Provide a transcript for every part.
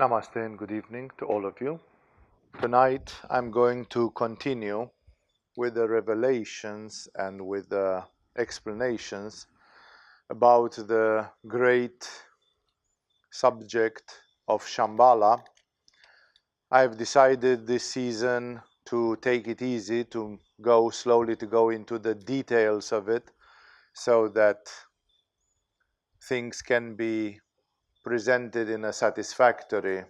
Namaste and good evening to all of you. Tonight I'm going to continue with the revelations and with the explanations about the great subject of Shambhala. I've decided this season to take it easy, to go slowly, to go into the details of it so that things can be presented in a satisfactory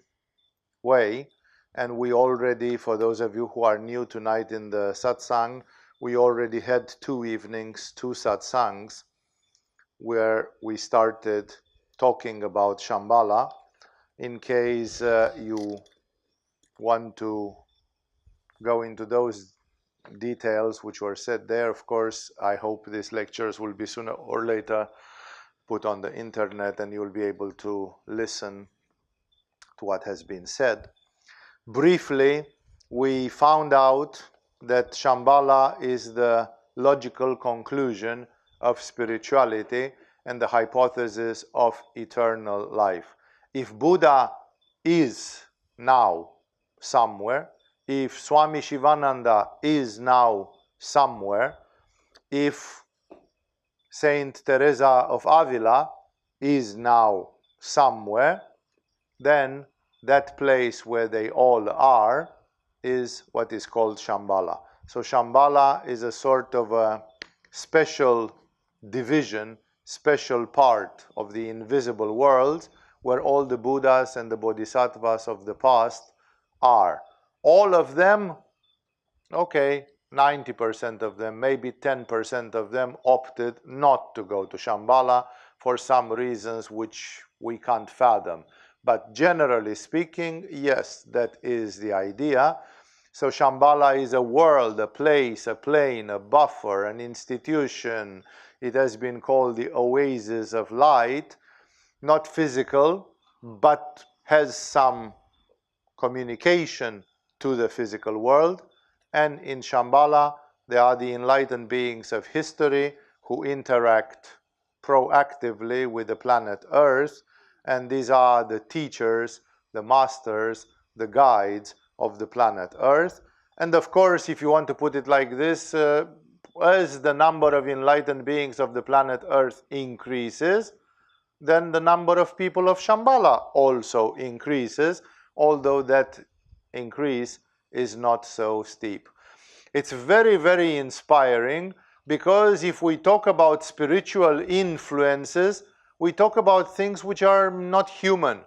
way. And we already, for those of you who are new tonight in the Satsang, we already had 2 evenings, 2 Satsangs, where we started talking about Shambhala. In case you want to go into those details which were said there, of course, I hope these lectures will be sooner or later put on the internet and you'll be able to listen to what has been said. Briefly, we found out that Shambhala is the logical conclusion of spirituality and the hypothesis of eternal life. If Buddha is now somewhere, if Swami Shivananda is now somewhere, if Saint Teresa of Avila is now somewhere, then that place where they all are is what is called Shambhala. So Shambhala is a sort of a special division, special part of the invisible world where all the Buddhas and the Bodhisattvas of the past are. All of them, okay, 90% of them, maybe 10% of them opted not to go to Shambhala for some reasons which we can't fathom. But generally speaking, yes, that is the idea. So Shambhala is a world, a place, a plane, a buffer, an institution. It has been called the oasis of light, not physical, but has some communication to the physical world. And in Shambhala, there are the enlightened beings of history who interact proactively with the planet Earth. And these are the teachers, the masters, the guides of the planet Earth. And of course, if you want to put it like this, as the number of enlightened beings of the planet Earth increases, then the number of people of Shambhala also increases, although that increase is not so steep. It's very, very inspiring because if we talk about spiritual influences, we talk about things which are not human.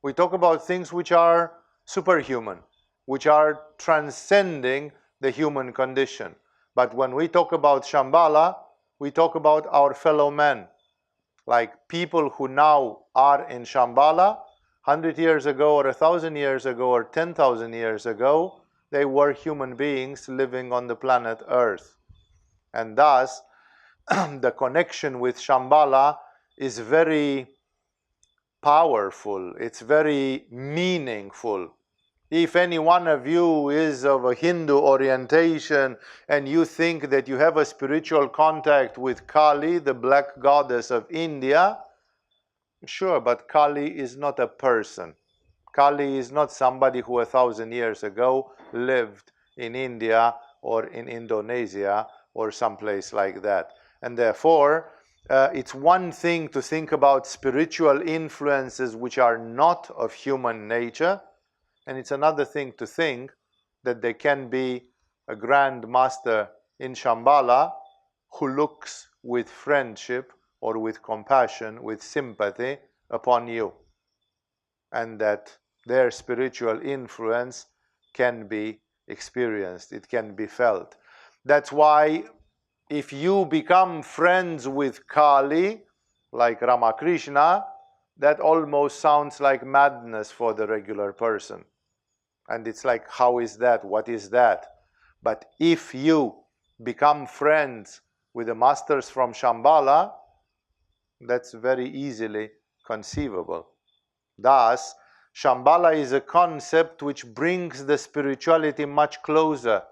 We talk about things which are superhuman, which are transcending the human condition. But when we talk about Shambhala, we talk about our fellow men, like people who now are in Shambhala. 100 years ago or 1,000 years ago or 10,000 years ago, they were human beings living on the planet Earth. And thus, the connection with Shambhala is very powerful, it's very meaningful. If any one of you is of a Hindu orientation and you think that you have a spiritual contact with Kali, the black goddess of India, sure, but Kali is not a person. Kali is not somebody who 1,000 years ago lived in India or in Indonesia or someplace like that. And therefore, it's one thing to think about spiritual influences which are not of human nature, and it's another thing to think that there can be a grand master in Shambhala who looks with friendship or with compassion, with sympathy upon you, and that their spiritual influence can be experienced, it can be felt. That's why if you become friends with Kali, like Ramakrishna, that almost sounds like madness for the regular person. And it's like, how is that? What is that? But if you become friends with the masters from Shambhala, that's very easily conceivable. Thus, Shambhala is a concept which brings the spirituality much closer.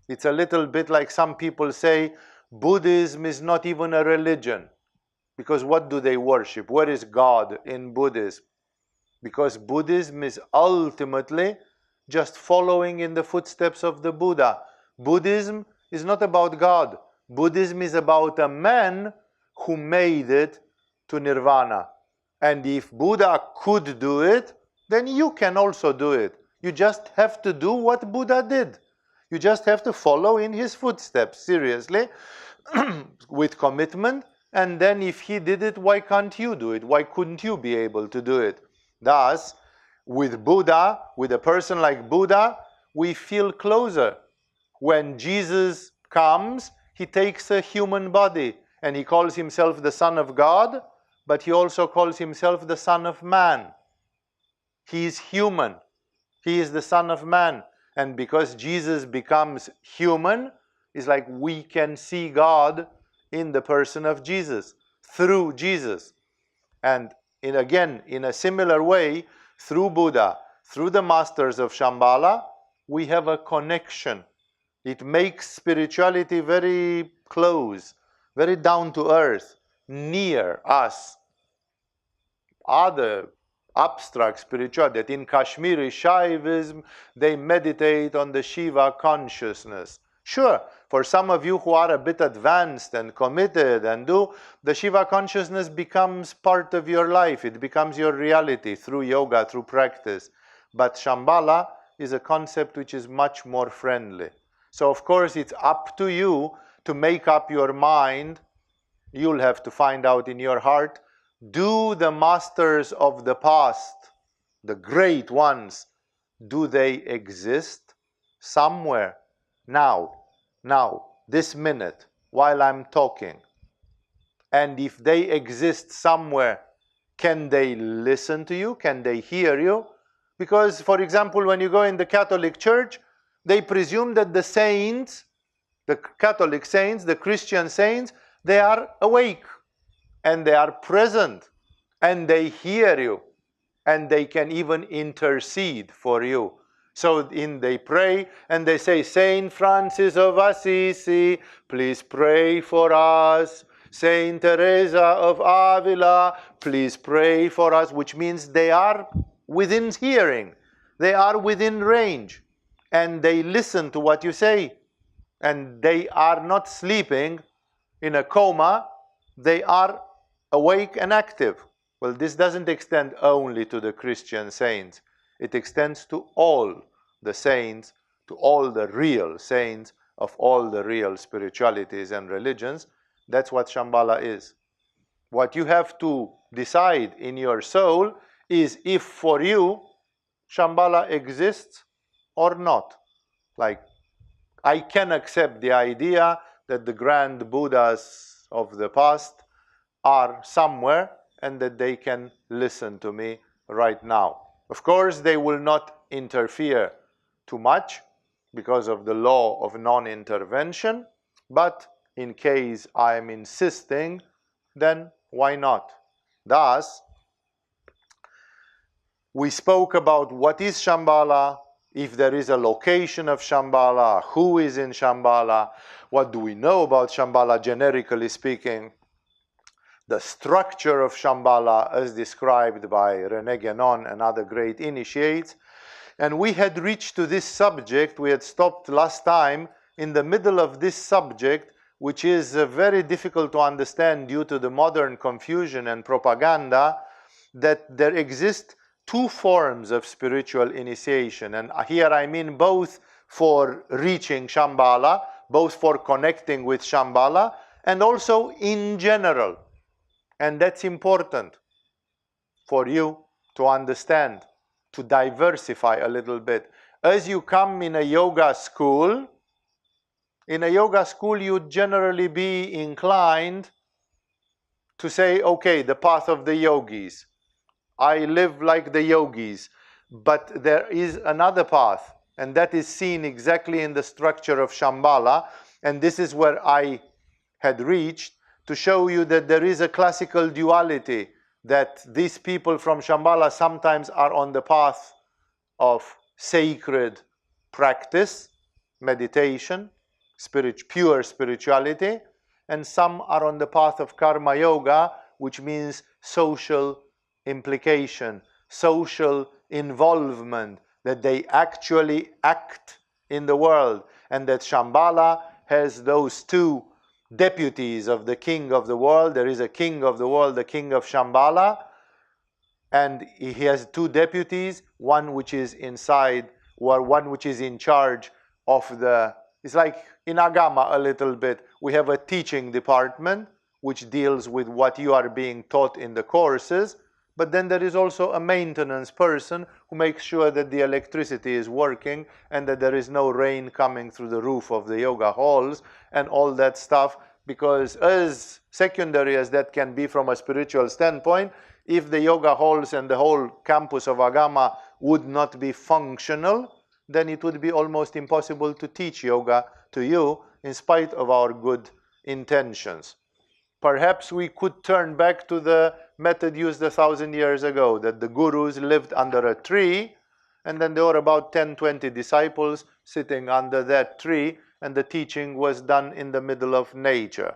It's a little bit like some people say, Buddhism is not even a religion. Because what do they worship? Where is God in Buddhism? because Buddhism is ultimately just following in the footsteps of the Buddha. Buddhism is not about God. Buddhism is about a man who made it to nirvana. And if Buddha could do it, then you can also do it. You just have to do what Buddha did. You just have to follow in his footsteps, seriously, with commitment. And then if he did it, why can't you do it? Why couldn't you be able to do it? Thus, with Buddha, with a person like Buddha, we feel closer. When Jesus comes, he takes a human body and he calls himself the Son of God, but he also calls himself the Son of Man. He is human. He is the Son of Man. And because Jesus becomes human, it's like we can see God in the person of Jesus, through Jesus. And again, in a similar way, through Buddha, through the masters of Shambhala, we have a connection. It makes spirituality very close, very down to earth, near us. Other abstract spirituality, that in Kashmiri Shaivism, they meditate on the Shiva consciousness. Sure, for some of you who are a bit advanced and committed and do, the Shiva consciousness becomes part of your life. It becomes your reality through yoga, through practice. But Shambhala is a concept which is much more friendly. So of course it's up to you to make up your mind. You'll have to find out in your heart, do the masters of the past, the great ones, do they exist somewhere? Now, this minute, while I'm talking. And if they exist somewhere, can they listen to you? Can they hear you? Because, for example, when you go in the Catholic Church, they presume that the saints, the Catholic saints, the Christian saints, they are awake and they are present and they hear you and they can even intercede for you. So they pray and they say, Saint Francis of Assisi, please pray for us. Saint Teresa of Avila, please pray for us, which means they are within hearing. They are within range. And they listen to what you say. And they are not sleeping in a coma. They are awake and active. Well, this doesn't extend only to the Christian saints. It extends to all the saints, to all the real saints of all the real spiritualities and religions. That's what Shambhala is. What you have to decide in your soul is if for you Shambhala exists or not. Like, I can accept the idea that the grand Buddhas of the past are somewhere and that they can listen to me right now. Of course, they will not interfere too much because of the law of non-intervention, but in case I am insisting, then why not? Thus, we spoke about what is Shambhala, if there is a location of Shambhala, who is in Shambhala, what do we know about Shambhala generically speaking, the structure of Shambhala as described by René Guénon and other great initiates. And we had reached to this subject, we had stopped last time in the middle of this subject, which is very difficult to understand due to the modern confusion and propaganda, that there exist two forms of spiritual initiation. And here I mean both for reaching Shambhala, both for connecting with Shambhala, and also in general. And that's important for you to understand, to diversify a little bit. As you come in a yoga school, you'd generally be inclined to say, okay, the path of the yogis. I live like the yogis. But there is another path, and that is seen exactly in the structure of Shambhala. And this is where I had reached, to show you that there is a classical duality, that these people from Shambhala sometimes are on the path of sacred practice, meditation, pure spirituality, and some are on the path of karma yoga, which means social implication, social involvement, that they actually act in the world, and that Shambhala has those two deputies of the king of the world. There is a king of the world, the king of Shambhala, and he has two deputies, one which is inside, or one which is in charge of the, it's like in Agama a little bit, we have a teaching department which deals with what you are being taught in the courses, but then there is also a maintenance person who makes sure that the electricity is working and that there is no rain coming through the roof of the yoga halls and all that stuff, because as secondary as that can be from a spiritual standpoint, if the yoga halls and the whole campus of Agama would not be functional, then it would be almost impossible to teach yoga to you in spite of our good intentions. Perhaps we could turn back to the method used 1,000 years ago, that the gurus lived under a tree, and then there were about 10-20 disciples sitting under that tree, and the teaching was done in the middle of nature.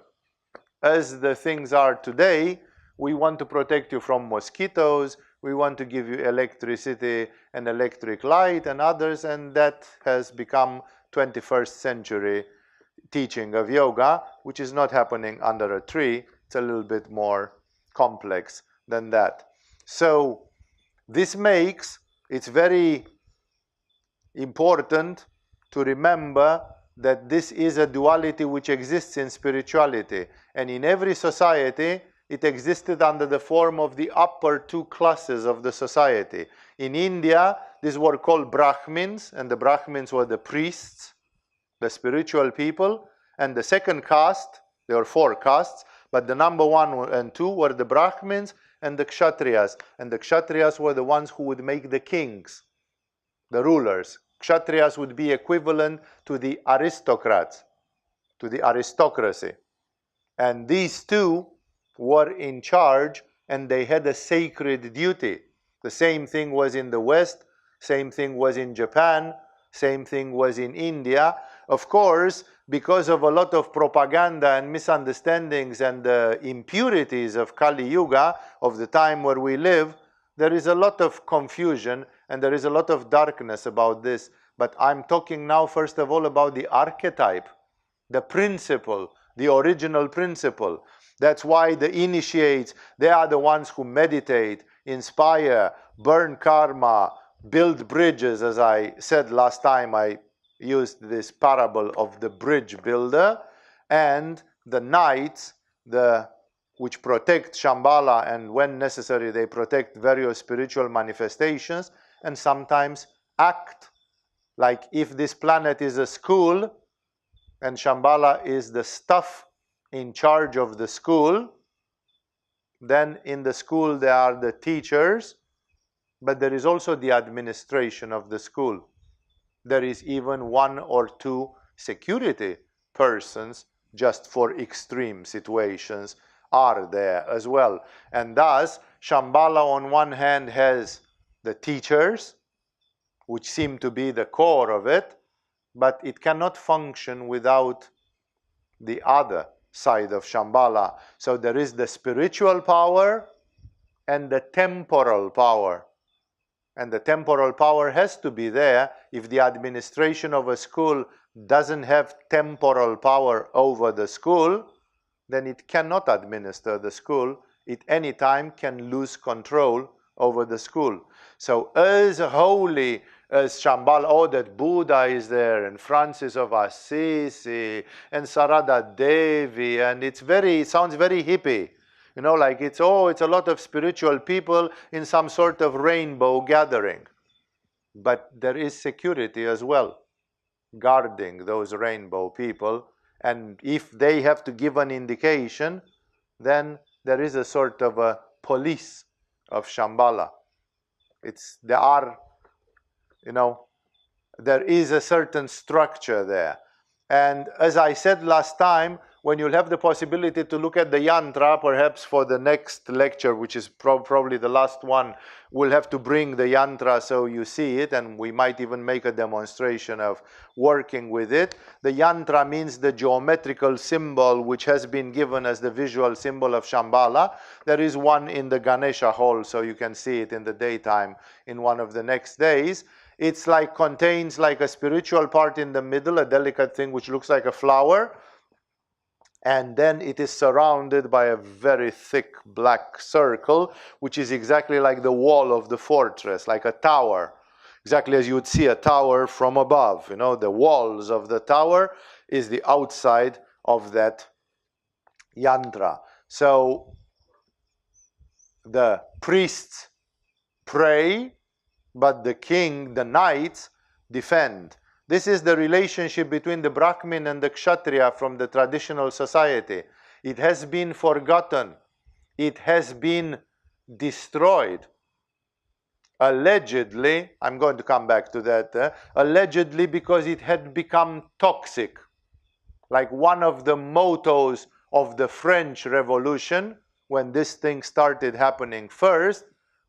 As the things are today, we want to protect you from mosquitoes, we want to give you electricity and electric light and others, and that has become 21st century teaching of yoga, which is not happening under a tree. It's a little bit more complex than that. So this makes it's very important to remember that this is a duality which exists in spirituality, and in every society it existed under the form of the upper two classes of the society. In India, these were called Brahmins, and the Brahmins were the priests, the spiritual people, and the second caste, there were 4 castes, but the number 1 and 2 were the Brahmins and the Kshatriyas, and the Kshatriyas were the ones who would make the kings, the rulers. Kshatriyas would be equivalent to the aristocrats, to the aristocracy, and these two were in charge, and they had a sacred duty. The same thing was in the West, same thing was in Japan, same thing was in India. Of course, because of a lot of propaganda and misunderstandings and the impurities of Kali Yuga, of the time where we live, there is a lot of confusion and there is a lot of darkness about this. But I'm talking now first of all about the archetype, the principle, the original principle. That's why the initiates, they are the ones who meditate, inspire, burn karma, build bridges. As I said last time, I used this parable of the bridge builder, and the knights, which protect Shambhala, and when necessary they protect various spiritual manifestations, and sometimes act. Like if this planet is a school and Shambhala is the staff in charge of the school, then in the school there are the teachers, but there is also the administration of the school. There is even 1 or 2 security persons just for extreme situations are there as well. And thus, Shambhala on one hand has the teachers, which seem to be the core of it, but it cannot function without the other side of Shambhala. So there is the spiritual power and the temporal power. And the temporal power has to be there. If the administration of a school doesn't have temporal power over the school, then it cannot administer the school. It any time can lose control over the school. So as holy as Shambhala, oh, that Buddha is there, and Francis of Assisi, and Sarada Devi, and it sounds very hippie. You know, like it's a lot of spiritual people in some sort of rainbow gathering. But there is security as well, guarding those rainbow people. And if they have to give an indication, then there is a sort of a police of Shambhala. There is a certain structure there. And as I said last time, when you'll have the possibility to look at the yantra, perhaps for the next lecture, which is probably the last one, we'll have to bring the yantra so you see it, and we might even make a demonstration of working with it. The yantra means the geometrical symbol which has been given as the visual symbol of Shambhala. There is one in the Ganesha hall, so you can see it in the daytime in one of the next days. It's like contains like a spiritual part in the middle, a delicate thing which looks like a flower. And then it is surrounded by a very thick black circle, which is exactly like the wall of the fortress, like a tower. Exactly as you would see a tower from above. You know, the walls of the tower is the outside of that yantra. So the priests pray, but the king, the knights, defend. This is the relationship between the Brahmin and the Kshatriya from the traditional society. It has been forgotten. It has been destroyed. Allegedly, I'm going to come back to that, allegedly because it had become toxic. Like one of the mottos of the French Revolution, when this thing started happening first,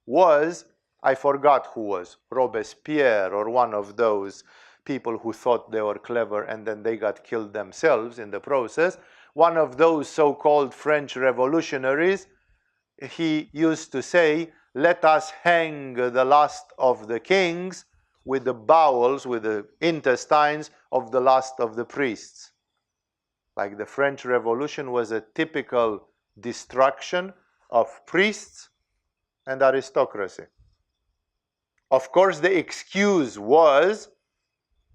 was, I forgot who was, Robespierre or one of those people who thought they were clever and then they got killed themselves in the process. One of those so-called French revolutionaries, he used to say, let us hang the last of the kings with the bowels, with the intestines of the last of the priests. Like the French Revolution was a typical destruction of priests and aristocracy. Of course, the excuse was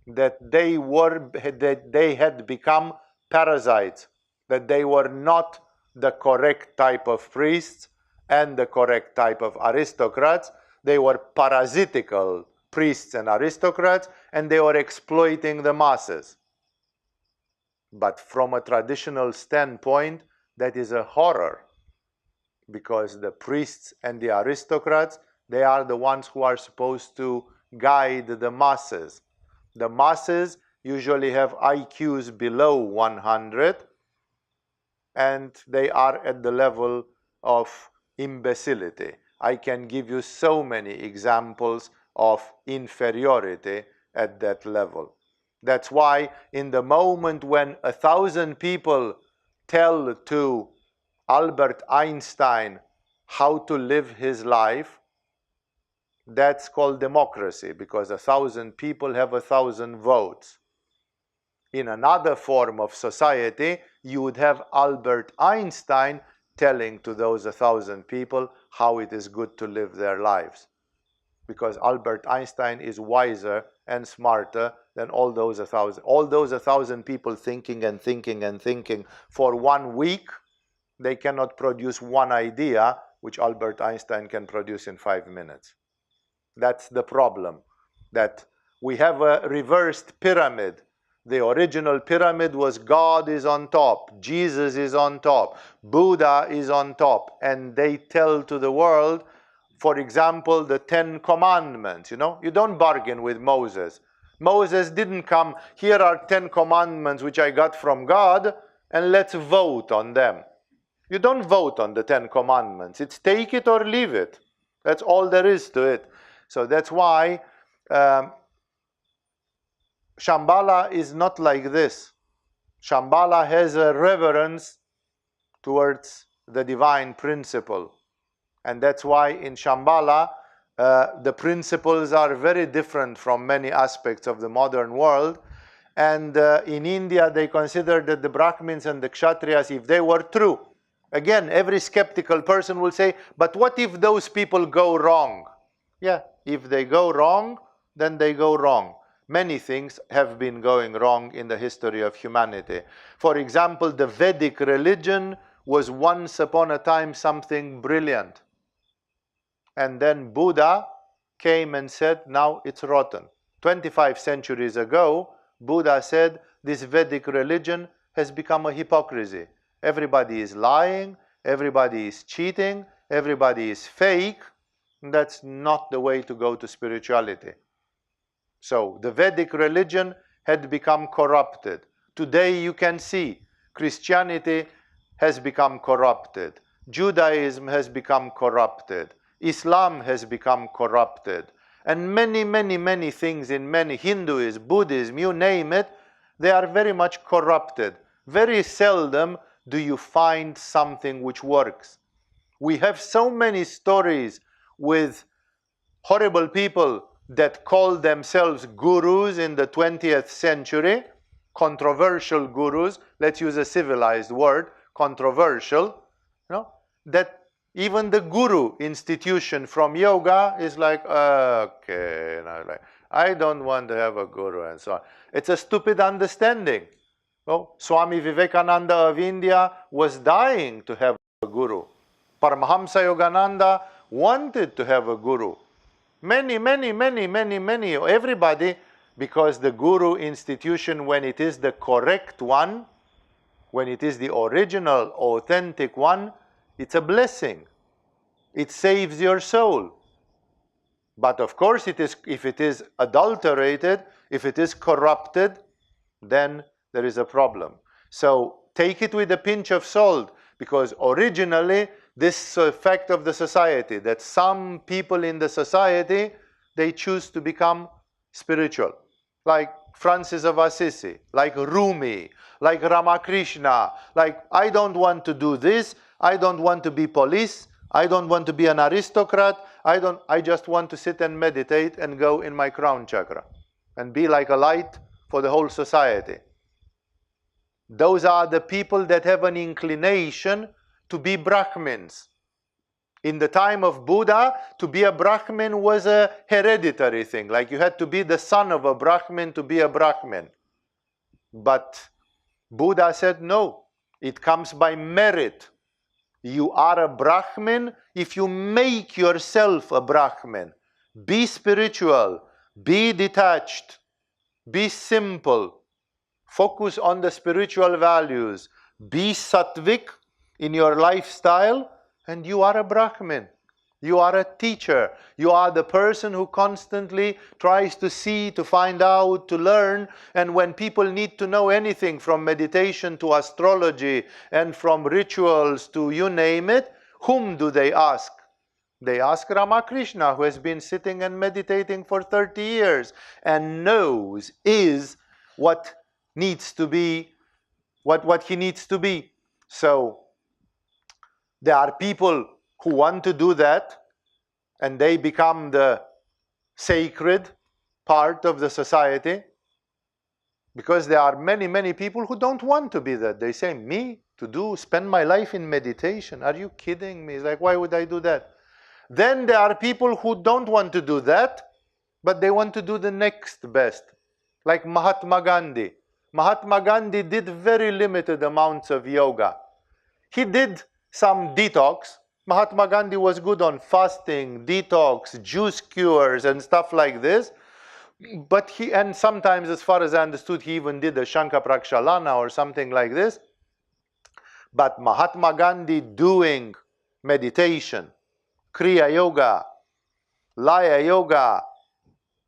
that they had become parasites, that they were not the correct type of priests and the correct type of aristocrats. They were parasitical priests and aristocrats, and they were exploiting the masses. But from a traditional standpoint, that is a horror, because the priests and the aristocrats, they are the ones who are supposed to guide the masses. The masses usually have IQs below 100, and they are at the level of imbecility. I can give you so many examples of inferiority at that level. That's why in the moment when 1,000 people tell to Albert Einstein how to live his life, that's called democracy, because 1,000 people have 1,000 votes. In another form of society, you would have Albert Einstein telling to those 1,000 people how it is good to live their lives. Because Albert Einstein is wiser and smarter than all those 1,000. All those 1,000 people thinking and thinking and thinking for 1 week, they cannot produce one idea which Albert Einstein can produce in 5 minutes. That's the problem, that we have a reversed pyramid. The original pyramid was God is on top, Jesus is on top, Buddha is on top, and they tell to the world, for example, the 10 commandments. You know, you don't bargain with Moses. Moses didn't come, here are 10 commandments which I got from God, and let's vote on them. You don't vote on the 10 commandments. It's take it or leave it. That's all there is to it. So that's why Shambhala is not like this. Shambhala has a reverence towards the divine principle. And that's why in Shambhala, the principles are very different from many aspects of the modern world. And in India, they consider that the Brahmins and the Kshatriyas, if they were true, again, every skeptical person will say, but what if those people go wrong? Yeah, if they go wrong, then they go wrong. Many things have been going wrong in the history of humanity. For example, the Vedic religion was once upon a time something brilliant. And then Buddha came and said, now it's rotten. 25 centuries ago, Buddha said, this Vedic religion has become a hypocrisy. Everybody is lying, everybody is cheating, everybody is fake. That's not the way to go to spirituality. So the Vedic religion had become corrupted. Today you can see Christianity has become corrupted. Judaism has become corrupted. Islam has become corrupted. And many, many, many things in many, Hinduism, Buddhism, you name it, they are very much corrupted. Very seldom do you find something which works. We have so many stories with horrible people that call themselves gurus in the 20th century, controversial gurus, let's use a civilized word, controversial, that even the guru institution from yoga is like, okay, I don't want to have a guru and so on. It's a stupid understanding. Well, Swami Vivekananda of India was dying to have a guru. Paramahamsa Yogananda wanted to have a guru. Many, everybody, because the guru institution, when it is the correct one, when it is the original, authentic one, it's a blessing. It saves your soul. But of course, if it is adulterated, if it is corrupted, then there is a problem. So take it with a pinch of salt, because originally this effect of the society, that some people in the society, they choose to become spiritual. Like Francis of Assisi, like Rumi, like Ramakrishna, like I don't want to do this, I don't want to be police, I don't want to be an aristocrat, I just want to sit and meditate and go in my crown chakra and be like a light for the whole society. Those are the people that have an inclination to be Brahmins. In the time of Buddha, to be a Brahmin was a hereditary thing. Like you had to be the son of a Brahmin to be a Brahmin. But Buddha said no, it comes by merit. You are a Brahmin if you make yourself a Brahmin. Be spiritual, be detached, be simple. Focus on the spiritual values. Be sattvic in your lifestyle, and you are a Brahmin. You are a teacher. You are the person who constantly tries to see, to find out, to learn. And when people need to know anything from meditation to astrology and from rituals to you name it, whom do they ask? They ask Ramakrishna, who has been sitting and meditating for 30 years and knows is what needs to be, what he needs to be. So there are people who want to do that, and they become the sacred part of the society, because there are many people who don't want to be that. They say, me to spend my life in meditation? Are you kidding me? It's like, why would I do that? Then there are people who don't want to do that, but they want to do the next best, like Mahatma Gandhi. Mahatma Gandhi did very limited amounts of yoga. He did some detox. Mahatma Gandhi was good on fasting, detox, juice cures and stuff like this. But and sometimes, as far as I understood, he even did a Shankha Prakshalana or something like this. But Mahatma Gandhi doing meditation, Kriya Yoga, Laya Yoga,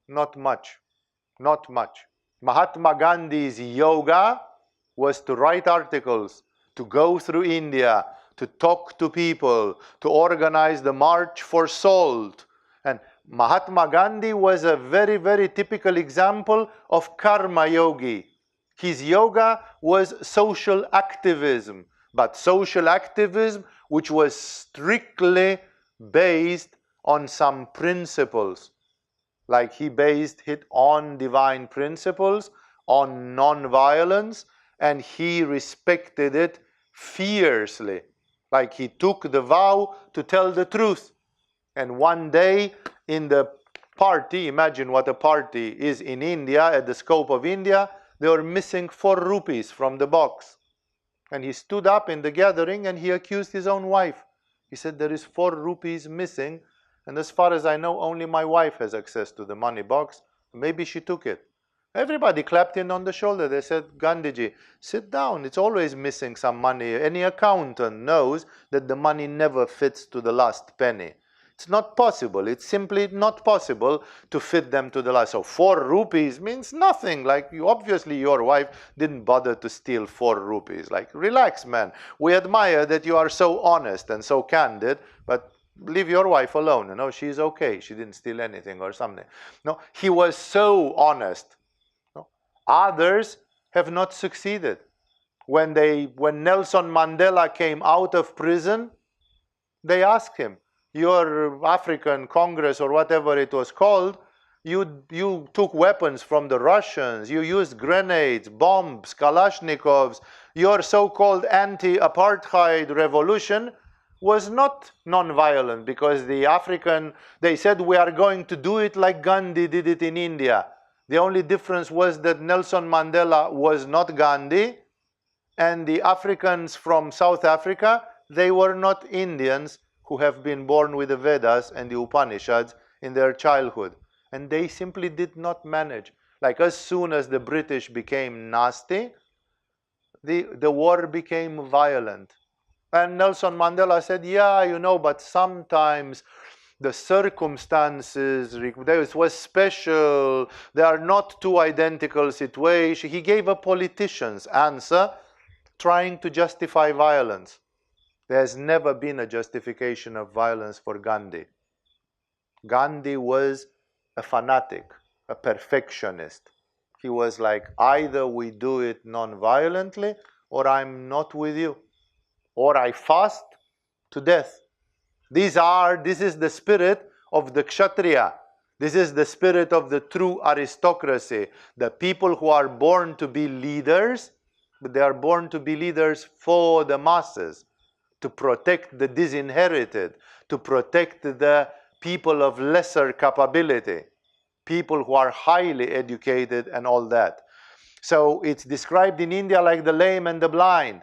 not much. Mahatma Gandhi's yoga was to write articles, to go through India, to talk to people, to organize the March for Salt. And Mahatma Gandhi was a very typical example of karma yogi. His yoga was social activism, but social activism which was strictly based on some principles. Like he based it on divine principles, on non-violence, and he respected it fiercely. Like he took the vow to tell the truth. And one day in the party, imagine what a party is in India, at the scope of India, they were missing 4 rupees from the box. And he stood up in the gathering and he accused his own wife. He said, there is 4 rupees missing. And as far as I know, only my wife has access to the money box. Maybe she took it. Everybody clapped him on the shoulder. They said, Gandhiji, sit down. It's always missing some money. Any accountant knows that the money never fits to the last penny. It's not possible. It's simply not possible to fit them to the life. So 4 rupees means nothing. Like, obviously your wife didn't bother to steal 4 rupees. Like, relax, man. We admire that you are so honest and so candid, but leave your wife alone. You know, she's okay. She didn't steal anything or something. No, he was so honest. No? Others have not succeeded. When Nelson Mandela came out of prison, they asked him, your African Congress or whatever it was called, you took weapons from the Russians, you used grenades, bombs, Kalashnikovs. Your so-called anti-apartheid revolution was not non-violent, because they said we are going to do it like Gandhi did it in India. The only difference was that Nelson Mandela was not Gandhi, and the Africans from South Africa, they were not Indians who have been born with the Vedas and the Upanishads in their childhood. And they simply did not manage. Like, as soon as the British became nasty, the war became violent. And Nelson Mandela said, yeah, you know, but sometimes the circumstances, this was special, they are not two identical situations. He gave a politician's answer, trying to justify violence. There has never been a justification of violence for Gandhi. Gandhi was a fanatic, a perfectionist. He was like, either we do it non-violently, or I'm not with you. Or I fast to death. This is the spirit of the Kshatriya. This is the spirit of the true aristocracy. The people who are born to be leaders, but they are born to be leaders for the masses, to protect the disinherited, to protect the people of lesser capability, people who are highly educated and all that. So it's described in India like the lame and the blind.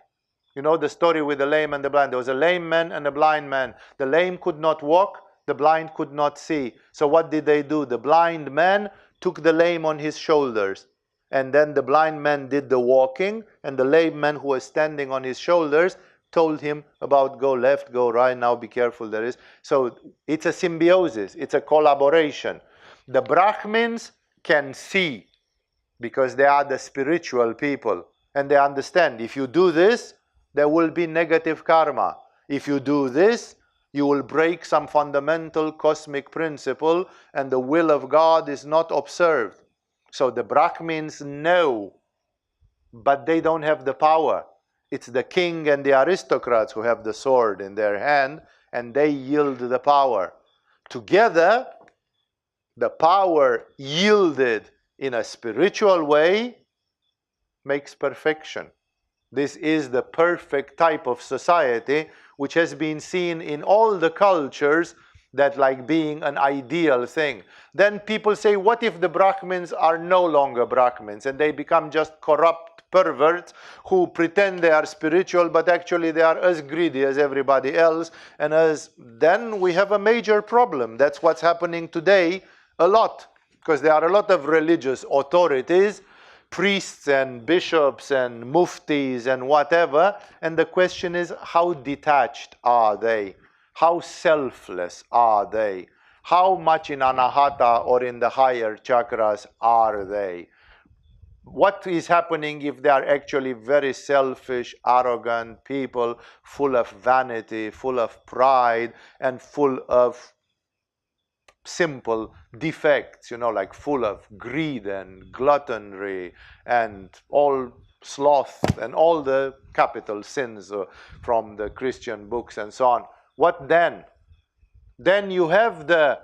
You know the story with the lame and the blind. There was a lame man and a blind man. The lame could not walk, the blind could not see. So what did they do? The blind man took the lame on his shoulders. And then the blind man did the walking, and the lame man who was standing on his shoulders told him about go left, go right, now be careful there is. So it's a symbiosis, it's a collaboration. The Brahmins can see because they are the spiritual people, and they understand if you do this, there will be negative karma. If you do this, you will break some fundamental cosmic principle, and the will of God is not observed. So the Brahmins know, but they don't have the power. It's the king and the aristocrats who have the sword in their hand, and they yield the power. Together, the power yielded in a spiritual way makes perfection. This is the perfect type of society which has been seen in all the cultures that like being an ideal thing. Then people say, what if the Brahmins are no longer Brahmins and they become just corrupt perverts who pretend they are spiritual, but actually they are as greedy as everybody else, and then we have a major problem. That's what's happening today a lot, because there are a lot of religious authorities, priests and bishops and muftis and whatever, and the question is, how detached are they? How selfless are they? How much in anahata or in the higher chakras are they? What is happening if they are actually very selfish, arrogant people, full of vanity, full of pride, and full of simple defects, you know, like full of greed and gluttony and all sloth and all the capital sins from the Christian books and so on. What then? Then you have the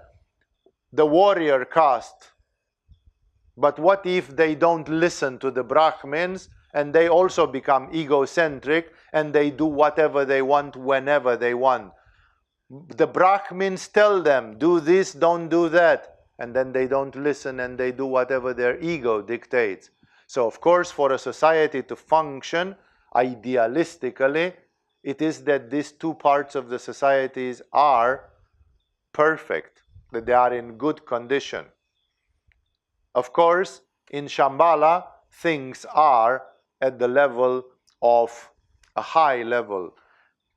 warrior caste. But what if they don't listen to the Brahmins and they also become egocentric and they do whatever they want whenever they want? The Brahmins tell them, do this, don't do that. And then they don't listen and they do whatever their ego dictates. So of course, for a society to function idealistically, it is that these two parts of the societies are perfect, that they are in good condition. Of course, in Shambhala, things are at the level of a high level,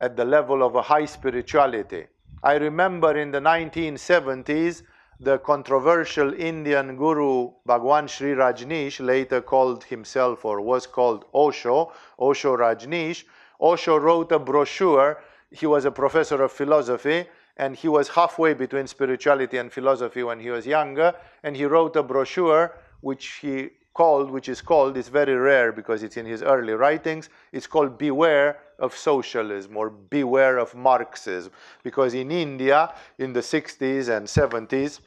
at the level of a high spirituality. I remember in the 1970s, the controversial Indian guru Bhagwan Sri Rajneesh, later called himself or was called Osho Rajneesh. Osho wrote a brochure. He was a professor of philosophy, and he was halfway between spirituality and philosophy when he was younger, and he wrote a brochure which is called, it's very rare because it's in his early writings, it's called Beware of Socialism or Beware of Marxism. Because in India, in the 60s and 70s,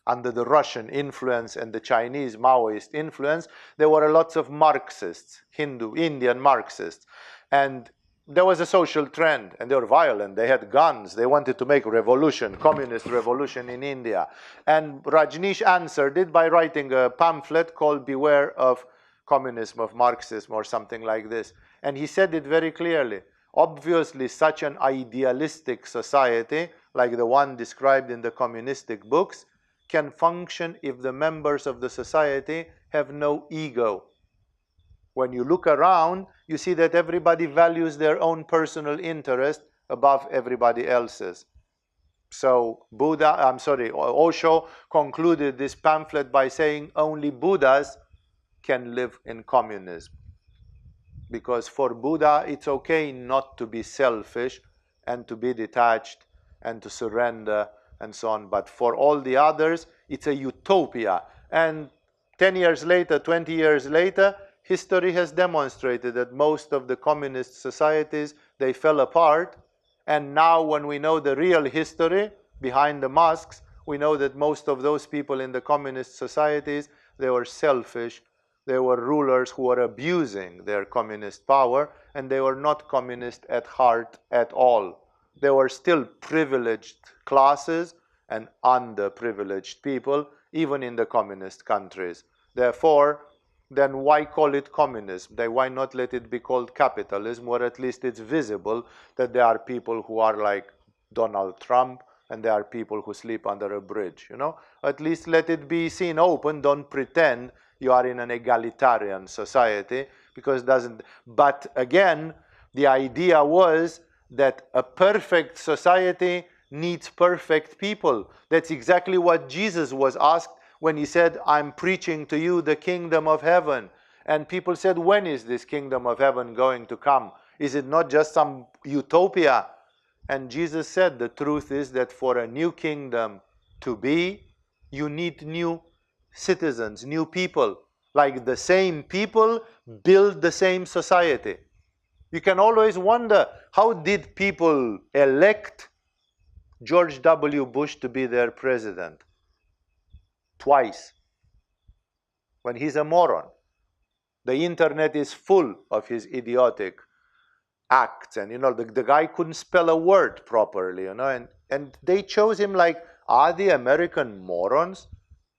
under the Russian influence and the Chinese Maoist influence, there were lots of Marxists, Indian Marxists. And there was a social trend, and they were violent. They had guns. They wanted to make revolution, communist revolution in India. And Rajneesh answered it by writing a pamphlet called Beware of Communism, of Marxism, or something like this. And he said it very clearly. Obviously, such an idealistic society, like the one described in the communistic books, can function if the members of the society have no ego. When you look around, you see that everybody values their own personal interest above everybody else's. So Osho concluded this pamphlet by saying only Buddhas can live in communism. Because for Buddha, it's okay not to be selfish and to be detached and to surrender and so on. But for all the others, it's a utopia. And 10 years later, 20 years later, history has demonstrated that most of the communist societies, they fell apart. And now when we know the real history behind the masks, we know that most of those people in the communist societies, they were selfish. They were rulers who were abusing their communist power, and they were not communist at heart at all. They were still privileged classes and underprivileged people, even in the communist countries. Therefore, then why call it communism? Why not let it be called capitalism, or at least it's visible that there are people who are like Donald Trump, and there are people who sleep under a bridge, you know? At least let it be seen open. Don't pretend you are in an egalitarian society, because it doesn't. But again, the idea was that a perfect society needs perfect people. That's exactly what Jesus was asked when he said, I'm preaching to you the kingdom of heaven. And people said, when is this kingdom of heaven going to come? Is it not just some utopia? And Jesus said, the truth is that for a new kingdom to be, you need new citizens, new people. Like the same people build the same society. You can always wonder, how did people elect George W. Bush to be their president? Twice. When he's a moron. The internet is full of his idiotic acts. And, you know, the guy couldn't spell a word properly, you know. And they chose him like, are the American morons?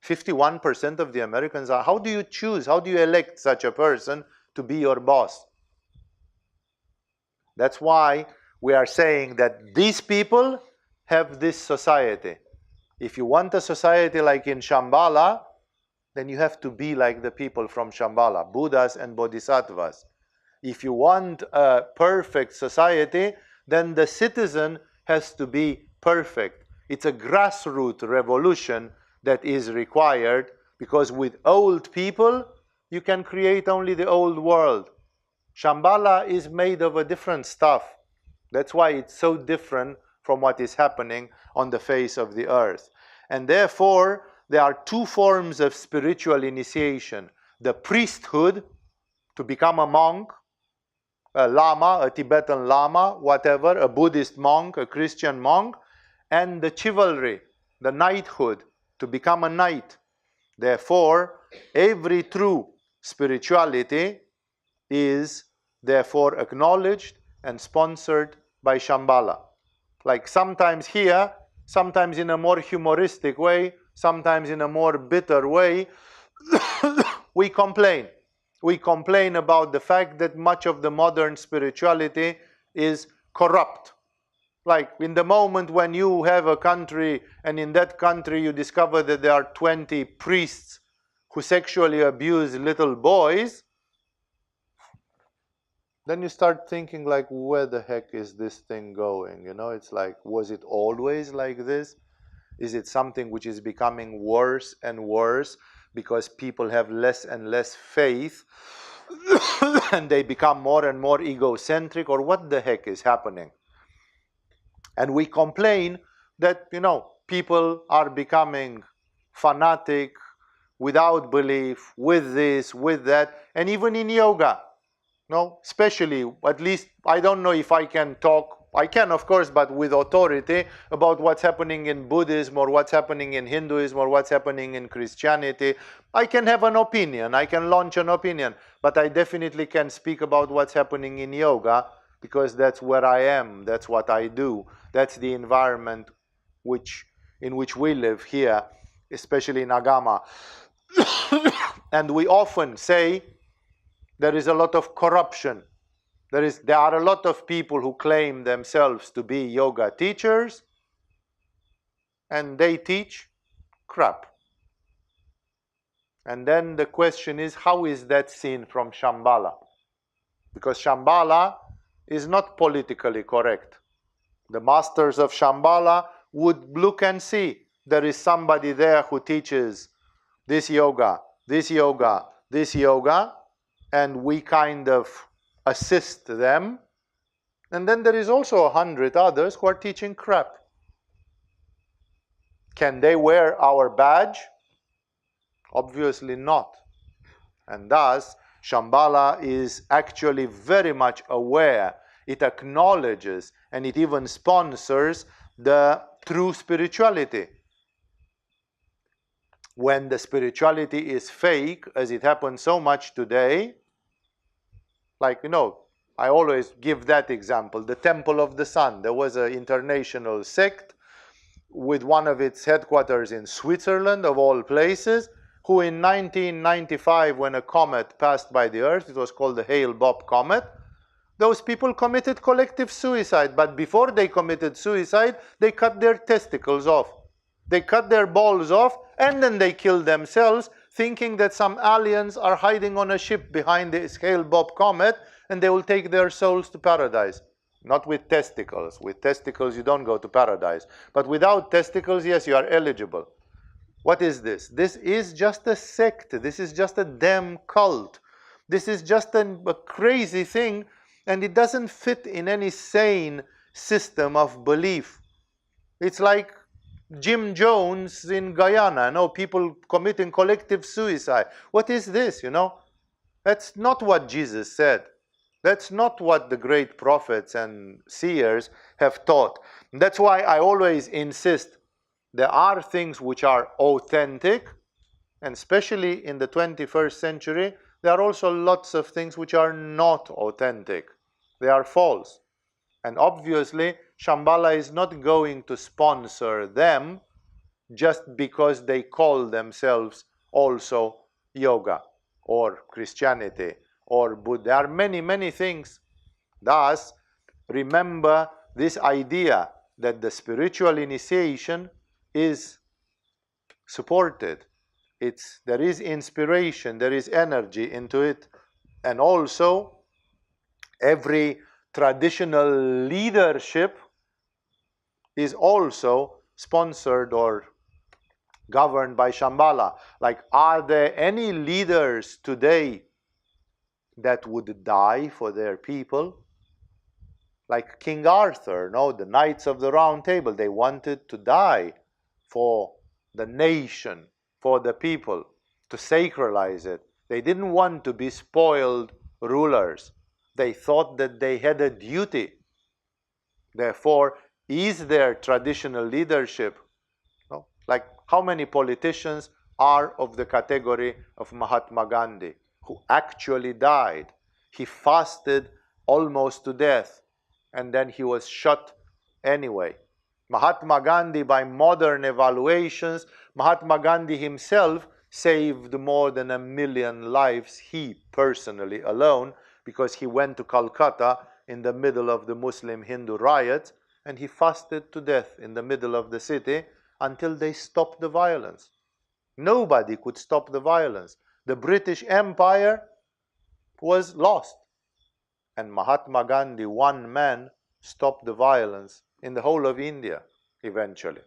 51% of the Americans are. How do you choose? How do you elect such a person to be your boss? That's why we are saying that these people have this society. If you want a society like in Shambhala, then you have to be like the people from Shambhala, Buddhas and Bodhisattvas. If you want a perfect society, then the citizen has to be perfect. It's a grassroots revolution that is required, because with old people, you can create only the old world. Shambhala is made of a different stuff. That's why it's so different from what is happening on the face of the earth. And therefore, there are two forms of spiritual initiation. The priesthood, to become a monk, a lama, a Tibetan lama, whatever, a Buddhist monk, a Christian monk, and the chivalry, the knighthood, to become a knight. Therefore, every true spirituality is therefore acknowledged and sponsored by Shambhala. Like sometimes here, sometimes in a more humoristic way, sometimes in a more bitter way, we complain. We complain about the fact that much of the modern spirituality is corrupt. Like in the moment when you have a country, and in that country you discover that there are 20 priests who sexually abuse little boys, then you start thinking like, where the heck is this thing going? It's like, was it always like this? Is it something which is becoming worse and worse because people have less and less faith and they become more and more egocentric, or what the heck is happening? And we complain that, people are becoming fanatic, without belief, with this, with that, and even in yoga. No, especially, at least, I don't know if I can talk, I can of course, but with authority, about what's happening in Buddhism or what's happening in Hinduism or what's happening in Christianity. I can have an opinion, I can launch an opinion, but I definitely can speak about what's happening in yoga, because that's where I am, that's what I do, that's the environment in which we live here, especially in Agama. And we often say, there is a lot of corruption. There are a lot of people who claim themselves to be yoga teachers, and they teach crap. And then the question is, how is that seen from Shambhala? Because Shambhala is not politically correct. The masters of Shambhala would look and see, there is somebody there who teaches this yoga, this yoga, this yoga, and we kind of assist them. And then there is also 100 others who are teaching crap. Can they wear our badge? Obviously not. And thus, Shambhala is actually very much aware. It acknowledges and it even sponsors the true spirituality. When the spirituality is fake, as it happens so much today, like, I always give that example, the Temple of the Sun. There was an international sect with one of its headquarters in Switzerland, of all places, who in 1995, when a comet passed by the Earth, it was called the Hale-Bopp comet, those people committed collective suicide. But before they committed suicide, they cut their testicles off. They cut their balls off, and then they killed themselves, thinking that some aliens are hiding on a ship behind this Hale-Bopp comet, and they will take their souls to paradise. Not with testicles. With testicles, you don't go to paradise. But without testicles, yes, you are eligible. What is this? This is just a sect. This is just a damn cult. This is just a crazy thing, and it doesn't fit in any sane system of belief. It's like Jim Jones in Guyana, people committing collective suicide. What is this, That's not what Jesus said. That's not what the great prophets and seers have taught. And that's why I always insist, there are things which are authentic, and especially in the 21st century, there are also lots of things which are not authentic. They are false. And obviously, Shambhala is not going to sponsor them just because they call themselves also yoga or Christianity or Buddha. There are many, many things. Thus, remember this idea that the spiritual initiation is supported. There is inspiration, there is energy into it. And also, every traditional leadership is also sponsored or governed by Shambhala. Like, are there any leaders today that would die for their people? Like King Arthur, the Knights of the Round Table, they wanted to die for the nation, for the people, to sacralize it. They didn't want to be spoiled rulers. They thought that they had a duty. Therefore, is there traditional leadership? No? Like, how many politicians are of the category of Mahatma Gandhi, who actually died? He fasted almost to death, and then he was shot anyway. Mahatma Gandhi, by modern evaluations, Mahatma Gandhi himself saved more than 1 million lives, he personally alone, because he went to Calcutta in the middle of the Muslim-Hindu riots, and he fasted to death in the middle of the city until they stopped the violence. Nobody could stop the violence. The British Empire was lost. And Mahatma Gandhi, one man, stopped the violence in the whole of India eventually.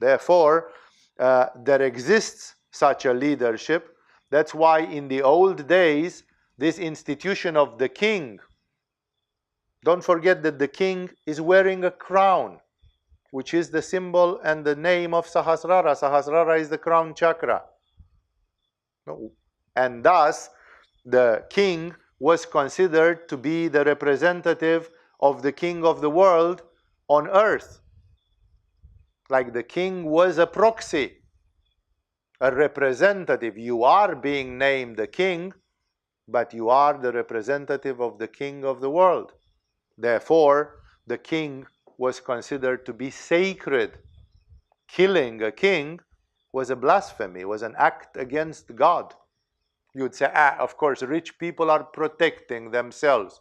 Therefore, there exists such a leadership. That's why in the old days, this institution of the king, don't forget that the king is wearing a crown, which is the symbol and the name of Sahasrara. Sahasrara is the crown chakra. And thus, the king was considered to be the representative of the king of the world on earth. Like the king was a proxy, a representative. You are being named the king, but you are the representative of the king of the world. Therefore, the king was considered to be sacred. Killing a king was a blasphemy, was an act against God. You would say, of course, rich people are protecting themselves.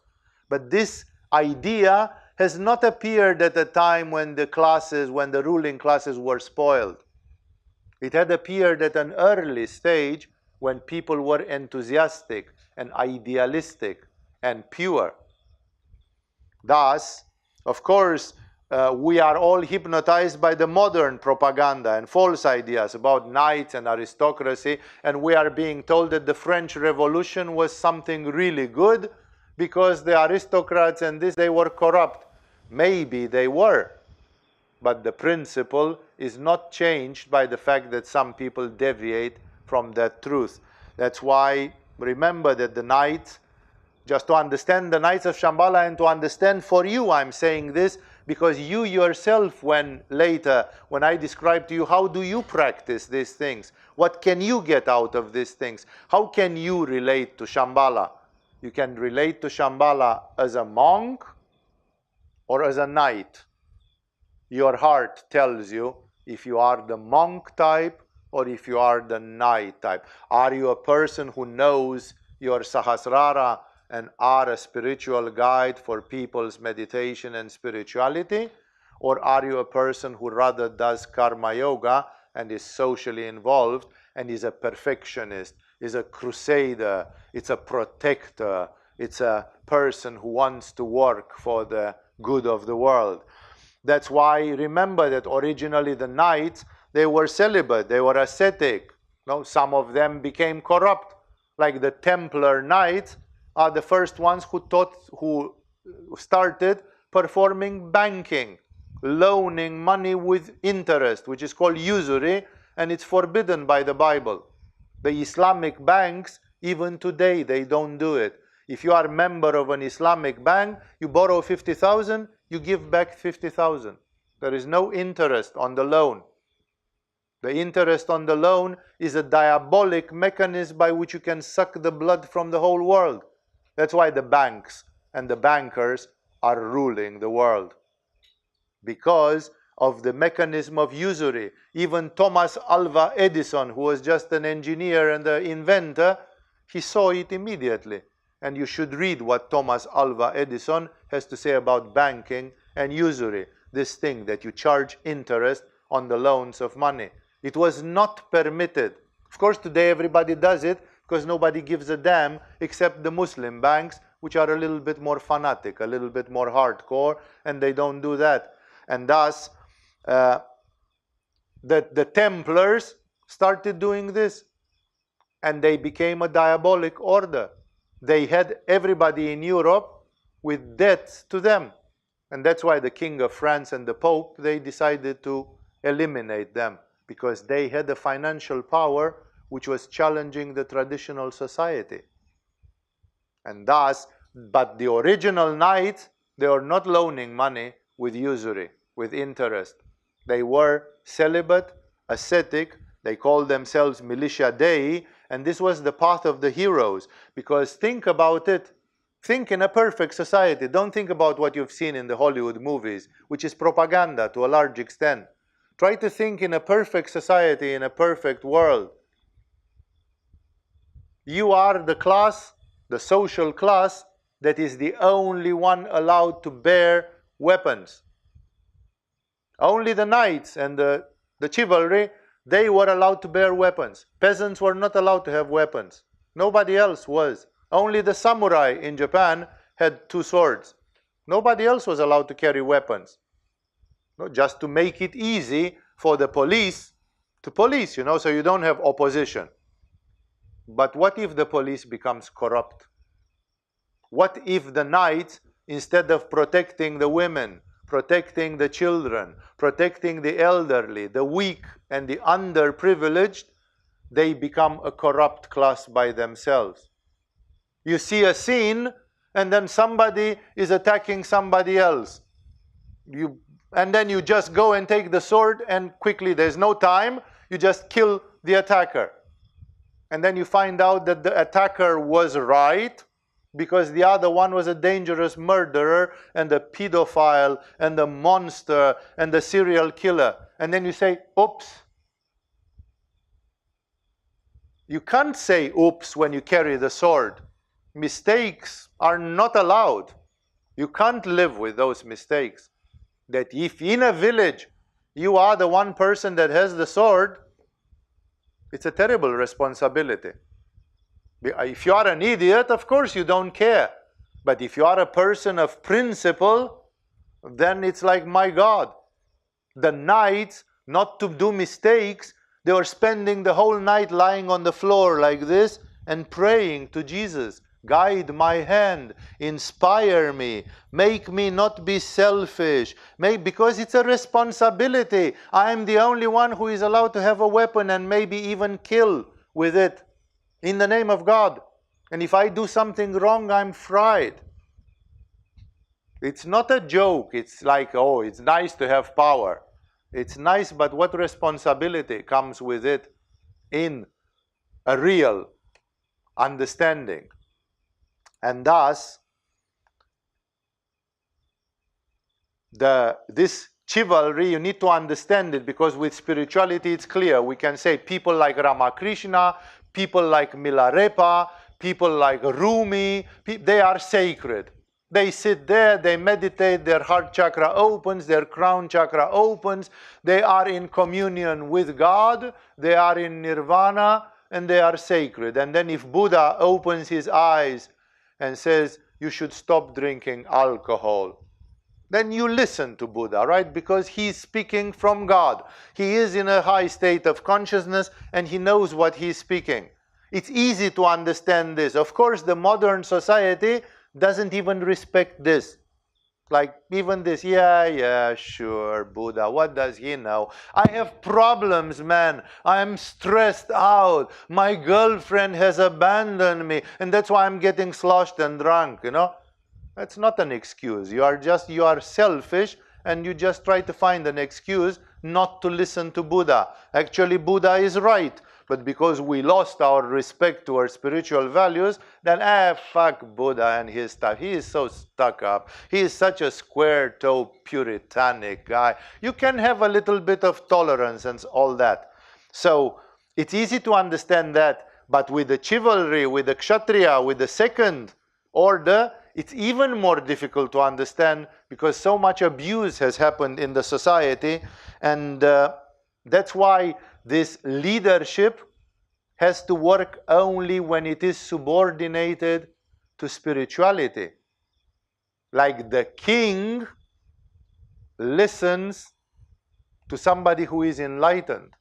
But this idea has not appeared at a time when the ruling classes were spoiled. It had appeared at an early stage when people were enthusiastic and idealistic and pure. Thus, of course, we are all hypnotized by the modern propaganda and false ideas about knights and aristocracy, and we are being told that the French Revolution was something really good because the aristocrats and this, they were corrupt. Maybe they were, but the principle is not changed by the fact that some people deviate from that truth. That's why, remember that the knights, just to understand the Knights of Shambhala and to understand for you, I'm saying this, because you yourself, when I describe to you, how do you practice these things? What can you get out of these things? How can you relate to Shambhala? You can relate to Shambhala as a monk or as a knight. Your heart tells you if you are the monk type or if you are the knight type. Are you a person who knows your Sahasrara and are a spiritual guide for people's meditation and spirituality? Or are you a person who rather does karma yoga and is socially involved and is a perfectionist, is a crusader, it's a protector, it's a person who wants to work for the good of the world? That's why, remember that originally the knights, they were celibate, they were ascetic. No, some of them became corrupt. Like the Templar knights are the first ones who started performing banking, loaning money with interest, which is called usury, and it's forbidden by the Bible. The Islamic banks, even today, they don't do it. If you are a member of an Islamic bank, you borrow 50,000, you give back 50,000. There is no interest on the loan. The interest on the loan is a diabolic mechanism by which you can suck the blood from the whole world. That's why the banks and the bankers are ruling the world. Because of the mechanism of usury. Even Thomas Alva Edison, who was just an engineer and an inventor, he saw it immediately. And you should read what Thomas Alva Edison has to say about banking and usury. This thing that you charge interest on the loans of money. It was not permitted. Of course, today everybody does it because nobody gives a damn except the Muslim banks, which are a little bit more fanatic, a little bit more hardcore, and they don't do that. And thus, the Templars started doing this, and they became a diabolic order. They had everybody in Europe with debts to them. And that's why the King of France and the Pope, they decided to eliminate them, because they had a financial power which was challenging the traditional society. And thus, but the original knights, they were not loaning money with usury, with interest. They were celibate, ascetic, they called themselves militia Dei, and this was the path of the heroes. Because think about it, think in a perfect society. Don't think about what you've seen in the Hollywood movies, which is propaganda to a large extent. Try to think in a perfect society, in a perfect world. You are the class, the social class, that is the only one allowed to bear weapons. Only the knights and the chivalry, they were allowed to bear weapons. Peasants were not allowed to have weapons. Nobody else was. Only the samurai in Japan had 2 swords. Nobody else was allowed to carry weapons. No, just to make it easy for the police to police, so you don't have opposition. But what if the police becomes corrupt? What if the knights, instead of protecting the women, protecting the children, protecting the elderly, the weak, and the underprivileged, they become a corrupt class by themselves? You see a scene, and then somebody is attacking somebody else. And then you just go and take the sword, and quickly, there's no time, you just kill the attacker. And then you find out that the attacker was right, because the other one was a dangerous murderer and a pedophile and a monster and a serial killer. And then you say, oops. You can't say oops when you carry the sword. Mistakes are not allowed. You can't live with those mistakes. That if in a village you are the one person that has the sword, it's a terrible responsibility. If you are an idiot, of course you don't care. But if you are a person of principle, then it's like, my God. The knights, not to do mistakes, they were spending the whole night lying on the floor like this and praying to Jesus. Guide my hand, inspire me, make me not be selfish. Because it's a responsibility. I am the only one who is allowed to have a weapon and maybe even kill with it in the name of God. And if I do something wrong, I'm fried. It's not a joke. It's like, oh, it's nice to have power. It's nice, but what responsibility comes with it in a real understanding? And thus, this chivalry, you need to understand it, because with spirituality it's clear. We can say people like Ramakrishna, people like Milarepa, people like Rumi, they are sacred. They sit there, they meditate, their heart chakra opens, their crown chakra opens, they are in communion with God, they are in nirvana, and they are sacred. And then if Buddha opens his eyes and says, you should stop drinking alcohol, then you listen to Buddha, right? Because he's speaking from God. He is in a high state of consciousness and he knows what he's speaking. It's easy to understand this. Of course, the modern society doesn't even respect this. Like even this, yeah, sure, Buddha, what does he know? I have problems, man. I am stressed out. My girlfriend has abandoned me, and that's why I'm getting sloshed and drunk, That's not an excuse. You are selfish, and you just try to find an excuse not to listen to Buddha. Actually, Buddha is right. But because we lost our respect to our spiritual values, then fuck Buddha and his stuff. He is so stuck up. He is such a square-toe, puritanic guy. You can have a little bit of tolerance and all that. So it's easy to understand that. But with the chivalry, with the kshatriya, with the second order, it's even more difficult to understand, because so much abuse has happened in the society. And that's why this leadership has to work only when it is subordinated to spirituality. Like the king listens to somebody who is enlightened.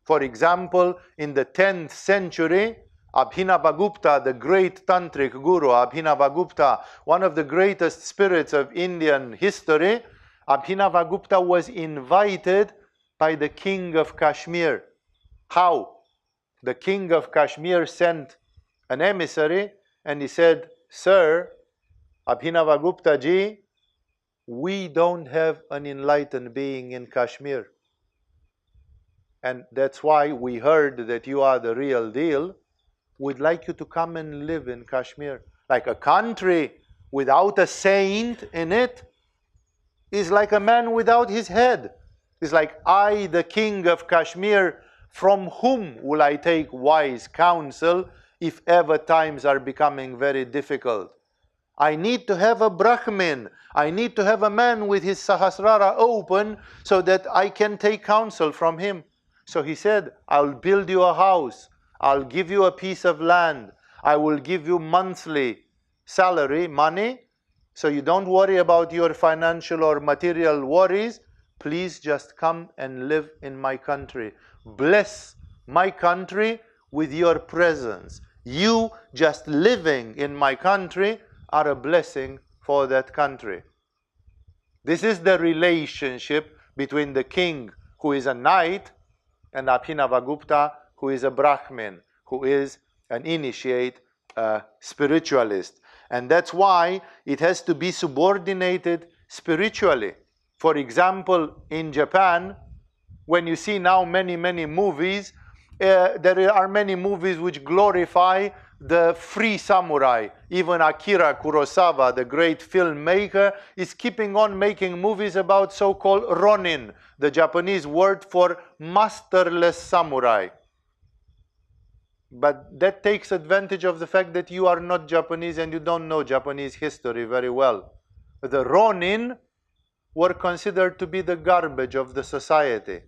For example, in the 10th century, Abhinavagupta, the great tantric guru, Abhinavagupta, one of the greatest spirits of Indian history, Abhinavagupta was invited by the king of Kashmir. How? The king of Kashmir sent an emissary and he said, Sir, Abhinavagupta ji, we don't have an enlightened being in Kashmir. And that's why we heard that you are the real deal. We'd like you to come and live in Kashmir. Like a country without a saint in it is like a man without his head. It's like, I, the king of Kashmir, from whom will I take wise counsel if ever times are becoming very difficult? I need to have a Brahmin. I need to have a man with his Sahasrara open so that I can take counsel from him. So he said, I'll build you a house. I'll give you a piece of land. I will give you monthly salary, money, So you don't worry about your financial or material worries. Please just come and live in my country. Bless my country with your presence. You just living in my country are a blessing for that country. This is the relationship between the king, who is a knight, and Abhinavagupta, who is a Brahmin, who is an initiate, a spiritualist. And that's why it has to be subordinated spiritually. For example, in Japan, when you see now many movies, there are many movies which glorify the free samurai. Even Akira Kurosawa, the great filmmaker, is keeping on making movies about so-called ronin, the Japanese word for masterless samurai. But that takes advantage of the fact that you are not Japanese and you don't know Japanese history very well. The ronin were considered to be the garbage of the society.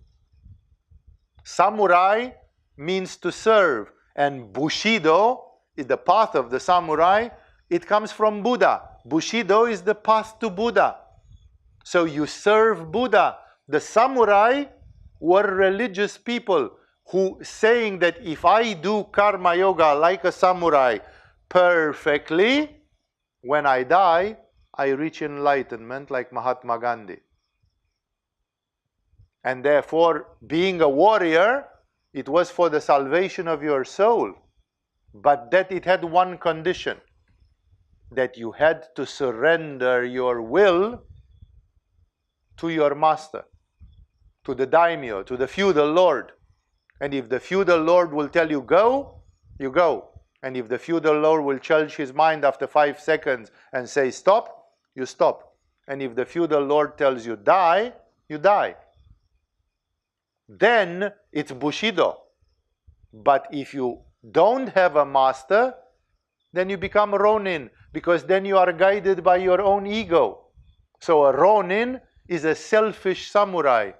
Samurai means to serve, and Bushido is the path of the samurai. It comes from Buddha. Bushido is the path to Buddha. So you serve Buddha. The samurai were religious people who saying that if I do karma yoga like a samurai perfectly, when I die, I reach enlightenment like Mahatma Gandhi. And therefore, being a warrior, it was for the salvation of your soul. But that it had one condition, that you had to surrender your will to your master, to the daimyo, to the feudal lord. And if the feudal lord will tell you go, you go. And if the feudal lord will change his mind after 5 seconds and say stop, you stop. And if the feudal lord tells you die, you die. Then it's Bushido. But if you don't have a master, then you become Ronin, because then you are guided by your own ego. So a Ronin is a selfish samurai,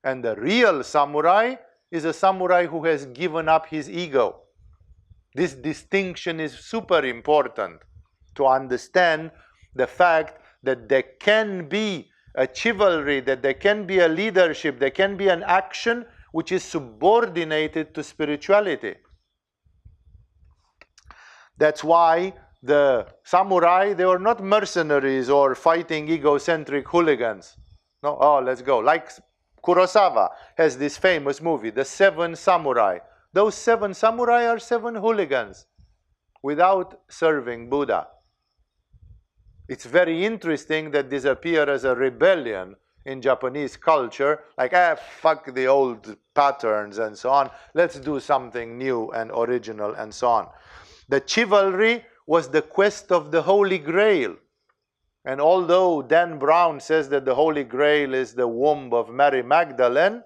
and the real samurai is a samurai who has given up his ego. This distinction is super important to understand the fact that there can be a chivalry, that there can be a leadership, there can be an action which is subordinated to spirituality. That's why the samurai, they were not mercenaries or fighting egocentric hooligans. No, oh, let's go. Like Kurosawa has this famous movie, The 7 Samurai. Those 7 samurai are 7 hooligans without serving Buddha. It's very interesting that this appears as a rebellion in Japanese culture, like, fuck the old patterns and so on. Let's do something new and original and so on. The chivalry was the quest of the Holy Grail. And although Dan Brown says that the Holy Grail is the womb of Mary Magdalene,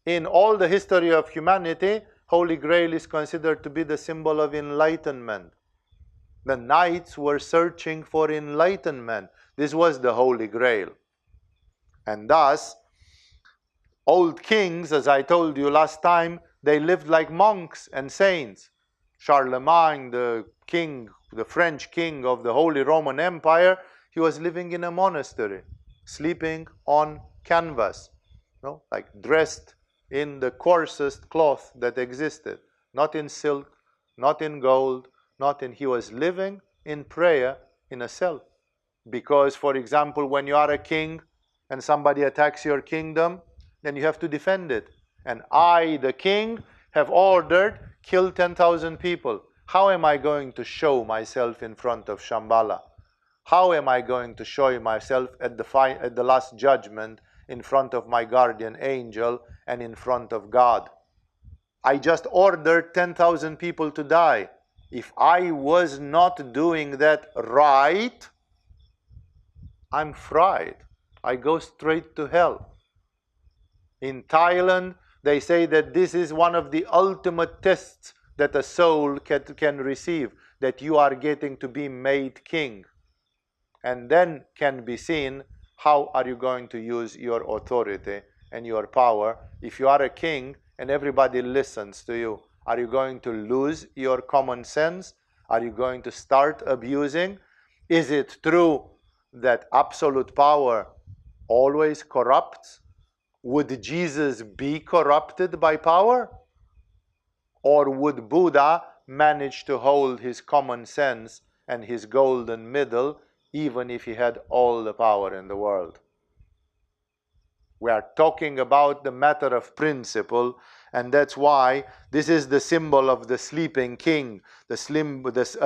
in all the history of humanity, Holy Grail is considered to be the symbol of enlightenment. The knights were searching for enlightenment. This was the Holy Grail. And thus, old kings, as I told you last time, they lived like monks and saints. Charlemagne, the king, the French king of the Holy Roman Empire, he was living in a monastery, sleeping on canvas, like dressed in the coarsest cloth that existed, not in silk, not in gold, he was living in prayer in a cell. Because, for example, when you are a king and somebody attacks your kingdom, then you have to defend it. And I, the king, have ordered, kill 10,000 people. How am I going to show myself in front of Shambhala? How am I going to show myself at the last judgment in front of my guardian angel and in front of God? I just ordered 10,000 people to die. If I was not doing that right, I'm fried. I go straight to hell. In Thailand, they say that this is one of the ultimate tests that a soul can receive, that you are getting to be made king. And then can be seen how are you going to use your authority and your power. If you are a king and everybody listens to you, are you going to lose your common sense? Are you going to start abusing? Is it true that absolute power always corrupts? Would Jesus be corrupted by power? Or would Buddha manage to hold his common sense and his golden middle even if he had all the power in the world? We are talking about the matter of principle, and that's why this is the symbol of the sleeping king, the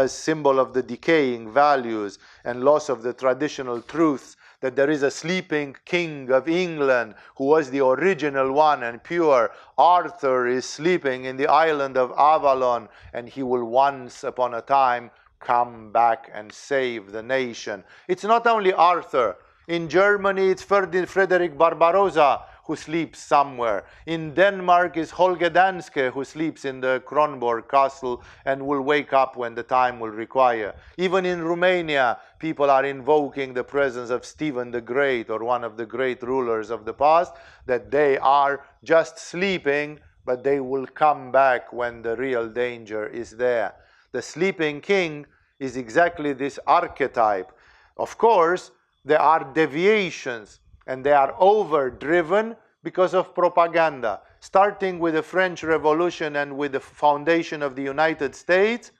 symbol of the decaying values and loss of the traditional truths, that there is a sleeping king of England who was the original one and pure. Arthur is sleeping in the island of Avalon, and he will once upon a time come back and save the nation. It's not only Arthur. In Germany, it's Frederick Barbarossa who sleeps somewhere. In Denmark, it's Holger Danske who sleeps in the Kronborg castle and will wake up when the time will require. Even in Romania, people are invoking the presence of Stephen the Great, or one of the great rulers of the past, that they are just sleeping, but they will come back when the real danger is there. The sleeping king is exactly this archetype. Of course, there are deviations, and they are overdriven because of propaganda. Starting with the French Revolution and with the foundation of the United States,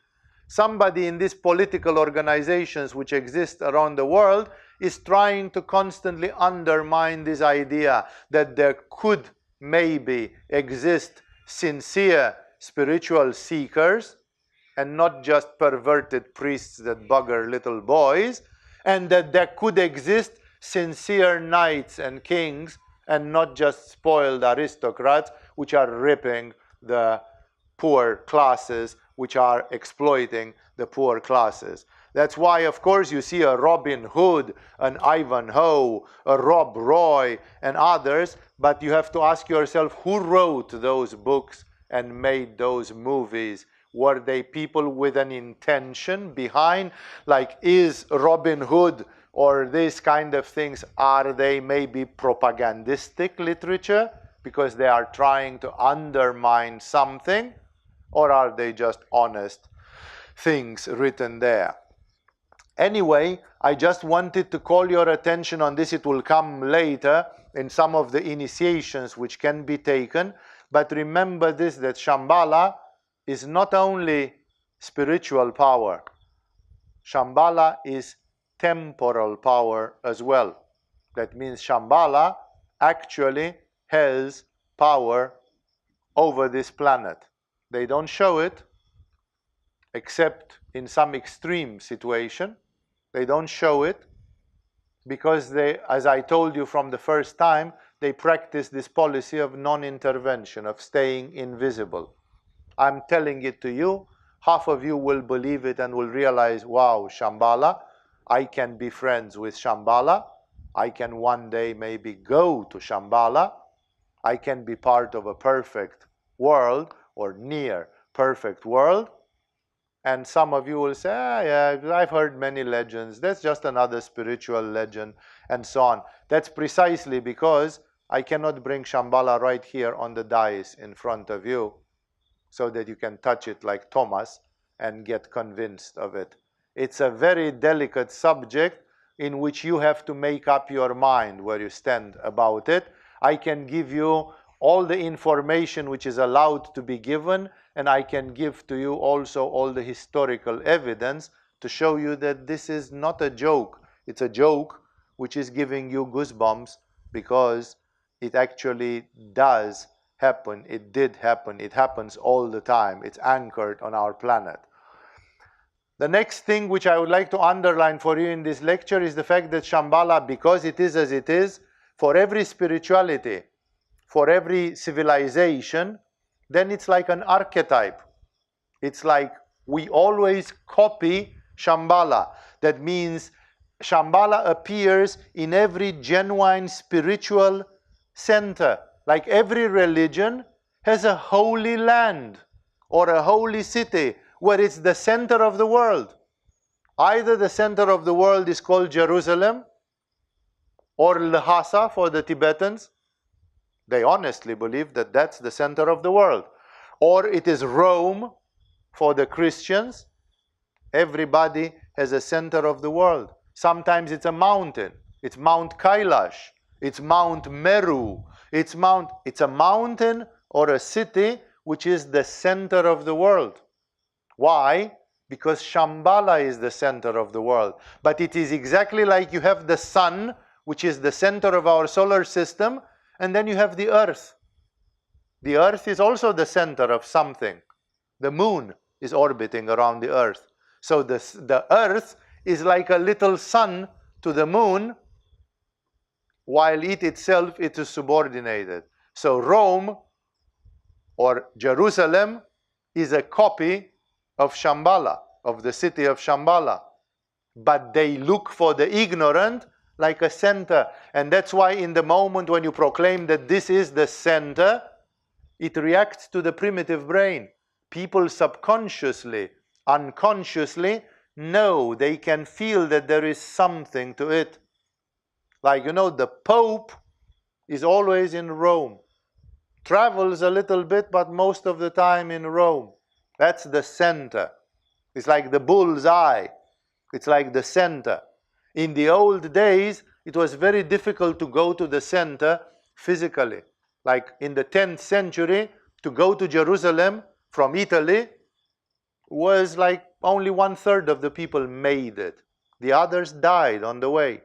somebody in these political organizations which exist around the world is trying to constantly undermine this idea that there could maybe exist sincere spiritual seekers and not just perverted priests that bugger little boys, and that there could exist sincere knights and kings and not just spoiled aristocrats which are ripping the poor classes, which are exploiting the poor classes. That's why, of course, you see a Robin Hood, an Ivanhoe, a Rob Roy, and others, but you have to ask yourself, who wrote those books and made those movies? Were they people with an intention behind? Like, is Robin Hood or these kind of things, are they maybe propagandistic literature because they are trying to undermine something? Or are they just honest things written there? Anyway, I just wanted to call your attention on this. It will come later in some of the initiations which can be taken. But remember this, that Shambhala is not only spiritual power. Shambhala is temporal power as well. That means Shambhala actually has power over this planet. They don't show it, except in some extreme situation. They don't show it because they, as I told you from the first time, they practice this policy of non-intervention, of staying invisible. I'm telling it to you, half of you will believe it and will realize, wow, Shambhala, I can be friends with Shambhala. I can one day maybe go to Shambhala. I can be part of a perfect world or near perfect world. And some of you will say, yeah, I've heard many legends. That's just another spiritual legend, and so on. That's precisely because I cannot bring Shambhala right here on the dais in front of you so that you can touch it like Thomas and get convinced of it. It's a very delicate subject in which you have to make up your mind where you stand about it. I can give you all the information which is allowed to be given, and I can give to you also all the historical evidence to show you that this is not a joke. It's a joke which is giving you goosebumps because it actually does happen. It did happen. It happens all the time. It's anchored on our planet. The next thing which I would like to underline for you in this lecture is the fact that Shambhala, because it is as it is, for every spirituality, for every civilization, then it's like an archetype. It's like we always copy Shambhala. That means Shambhala appears in every genuine spiritual center. Like every religion has a holy land or a holy city where it's the center of the world. Either the center of the world is called Jerusalem or Lhasa for the Tibetans. They honestly believe that that's the center of the world. Or it is Rome for the Christians. Everybody has a center of the world. Sometimes it's a mountain. It's Mount Kailash. It's Mount Meru. It's a mountain or a city which is the center of the world. Why? Because Shambhala is the center of the world. But it is exactly like you have the sun, which is the center of our solar system, and then you have the earth. The earth is also the center of something. The moon is orbiting around the earth. So the earth is like a little sun to the moon, while it itself is subordinated. So Rome or Jerusalem is a copy of Shambhala, of the city of Shambhala. But they look for the ignorant like a center. And that's why in the moment when you proclaim that this is the center, it reacts to the primitive brain. People subconsciously, unconsciously know, they can feel that there is something to it. Like, the Pope is always in Rome. Travels a little bit, but most of the time in Rome. That's the center. It's like the bull's eye. It's like the center. In the old days, it was very difficult to go to the center physically. Like in the 10th century, to go to Jerusalem from Italy was like only 1/3 of the people made it. The others died on the way.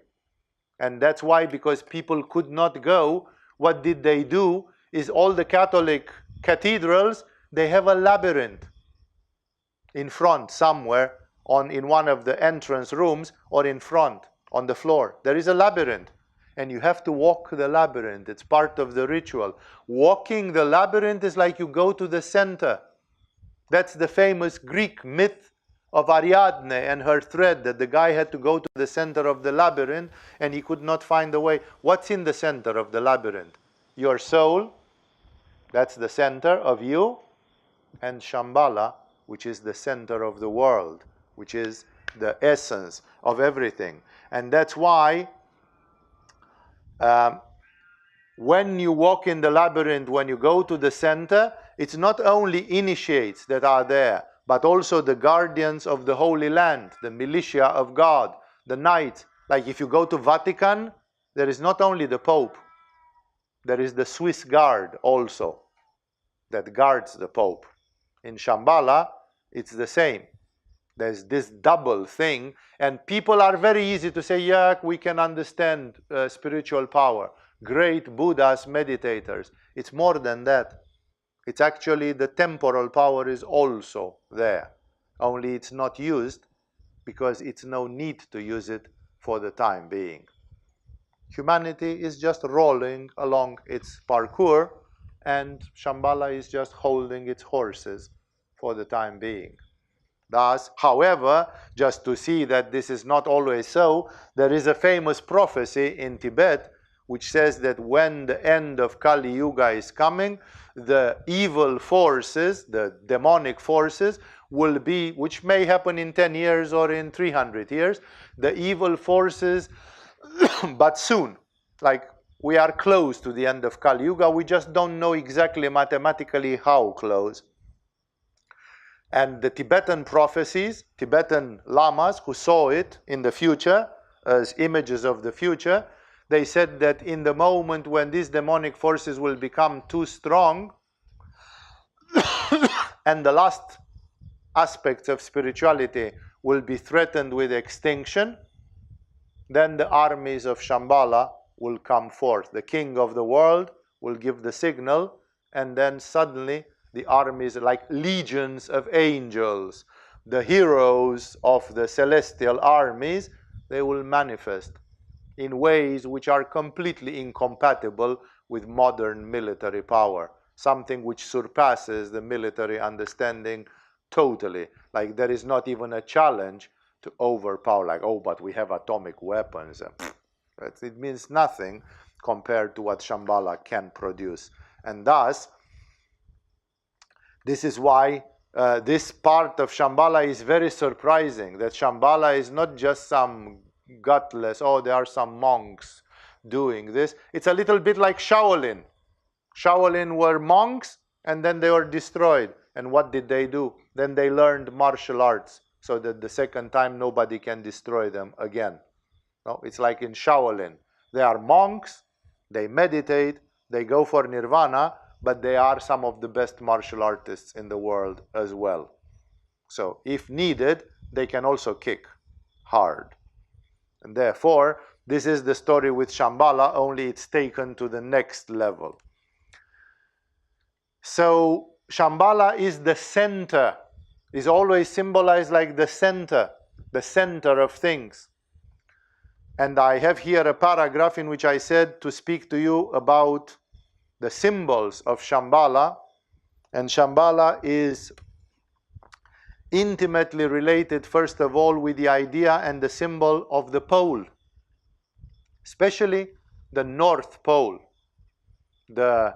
And that's why, because people could not go, what did they do? Is all the Catholic cathedrals, they have a labyrinth in front somewhere, in one of the entrance rooms, or in front on the floor. There is a labyrinth, and you have to walk the labyrinth. It's part of the ritual. Walking the labyrinth is like you go to the center. That's the famous Greek myth of Ariadne and her thread, that the guy had to go to the center of the labyrinth and he could not find the way. What's in the center of the labyrinth? Your soul, that's the center of you, and Shambhala, which is the center of the world, which is the essence of everything. And that's why when you walk in the labyrinth, when you go to the center, it's not only initiates that are there, but also the guardians of the Holy Land, the militia of God, the knights. Like if you go to Vatican, there is not only the Pope, there is the Swiss Guard also that guards the Pope. In Shambhala, it's the same. There's this double thing, and people are very easy to say, yeah, we can understand spiritual power. Great Buddhas, meditators. It's more than that. It's actually the temporal power is also there. Only it's not used because it's no need to use it for the time being. Humanity is just rolling along its parkour, and Shambhala is just holding its horses for the time being. Thus, however, just to see that this is not always so, there is a famous prophecy in Tibet which says that when the end of Kali Yuga is coming, the evil forces, the demonic forces, will be, which may happen in 10 years or in 300 years, the evil forces, but soon, like we are close to the end of Kali Yuga, we just don't know exactly mathematically how close. And the Tibetan prophecies, Tibetan lamas who saw it in the future, as images of the future, they said that in the moment when these demonic forces will become too strong, and the last aspects of spirituality will be threatened with extinction, then the armies of Shambhala will come forth. The king of the world will give the signal, and then suddenly the armies, like legions of angels, the heroes of the celestial armies, they will manifest in ways which are completely incompatible with modern military power. Something which surpasses the military understanding totally. Like there is not even a challenge to overpower, like, oh, but we have atomic weapons. It means nothing compared to what Shambhala can produce. And thus, this is why this part of Shambhala is very surprising, that Shambhala is not just some gutless, oh, there are some monks doing this. It's a little bit like Shaolin. Shaolin were monks, and then they were destroyed. And what did they do? Then they learned martial arts, so that the second time nobody can destroy them again. No, it's like in Shaolin. They are monks, they meditate, they go for nirvana, but they are some of the best martial artists in the world as well. So if needed, they can also kick hard. And therefore, this is the story with Shambhala, only it's taken to the next level. So Shambhala is the center, is always symbolized like the center of things. And I have here a paragraph in which I said to speak to you about the symbols of Shambhala. And Shambhala is intimately related, first of all, with the idea and the symbol of the pole, especially the North Pole. The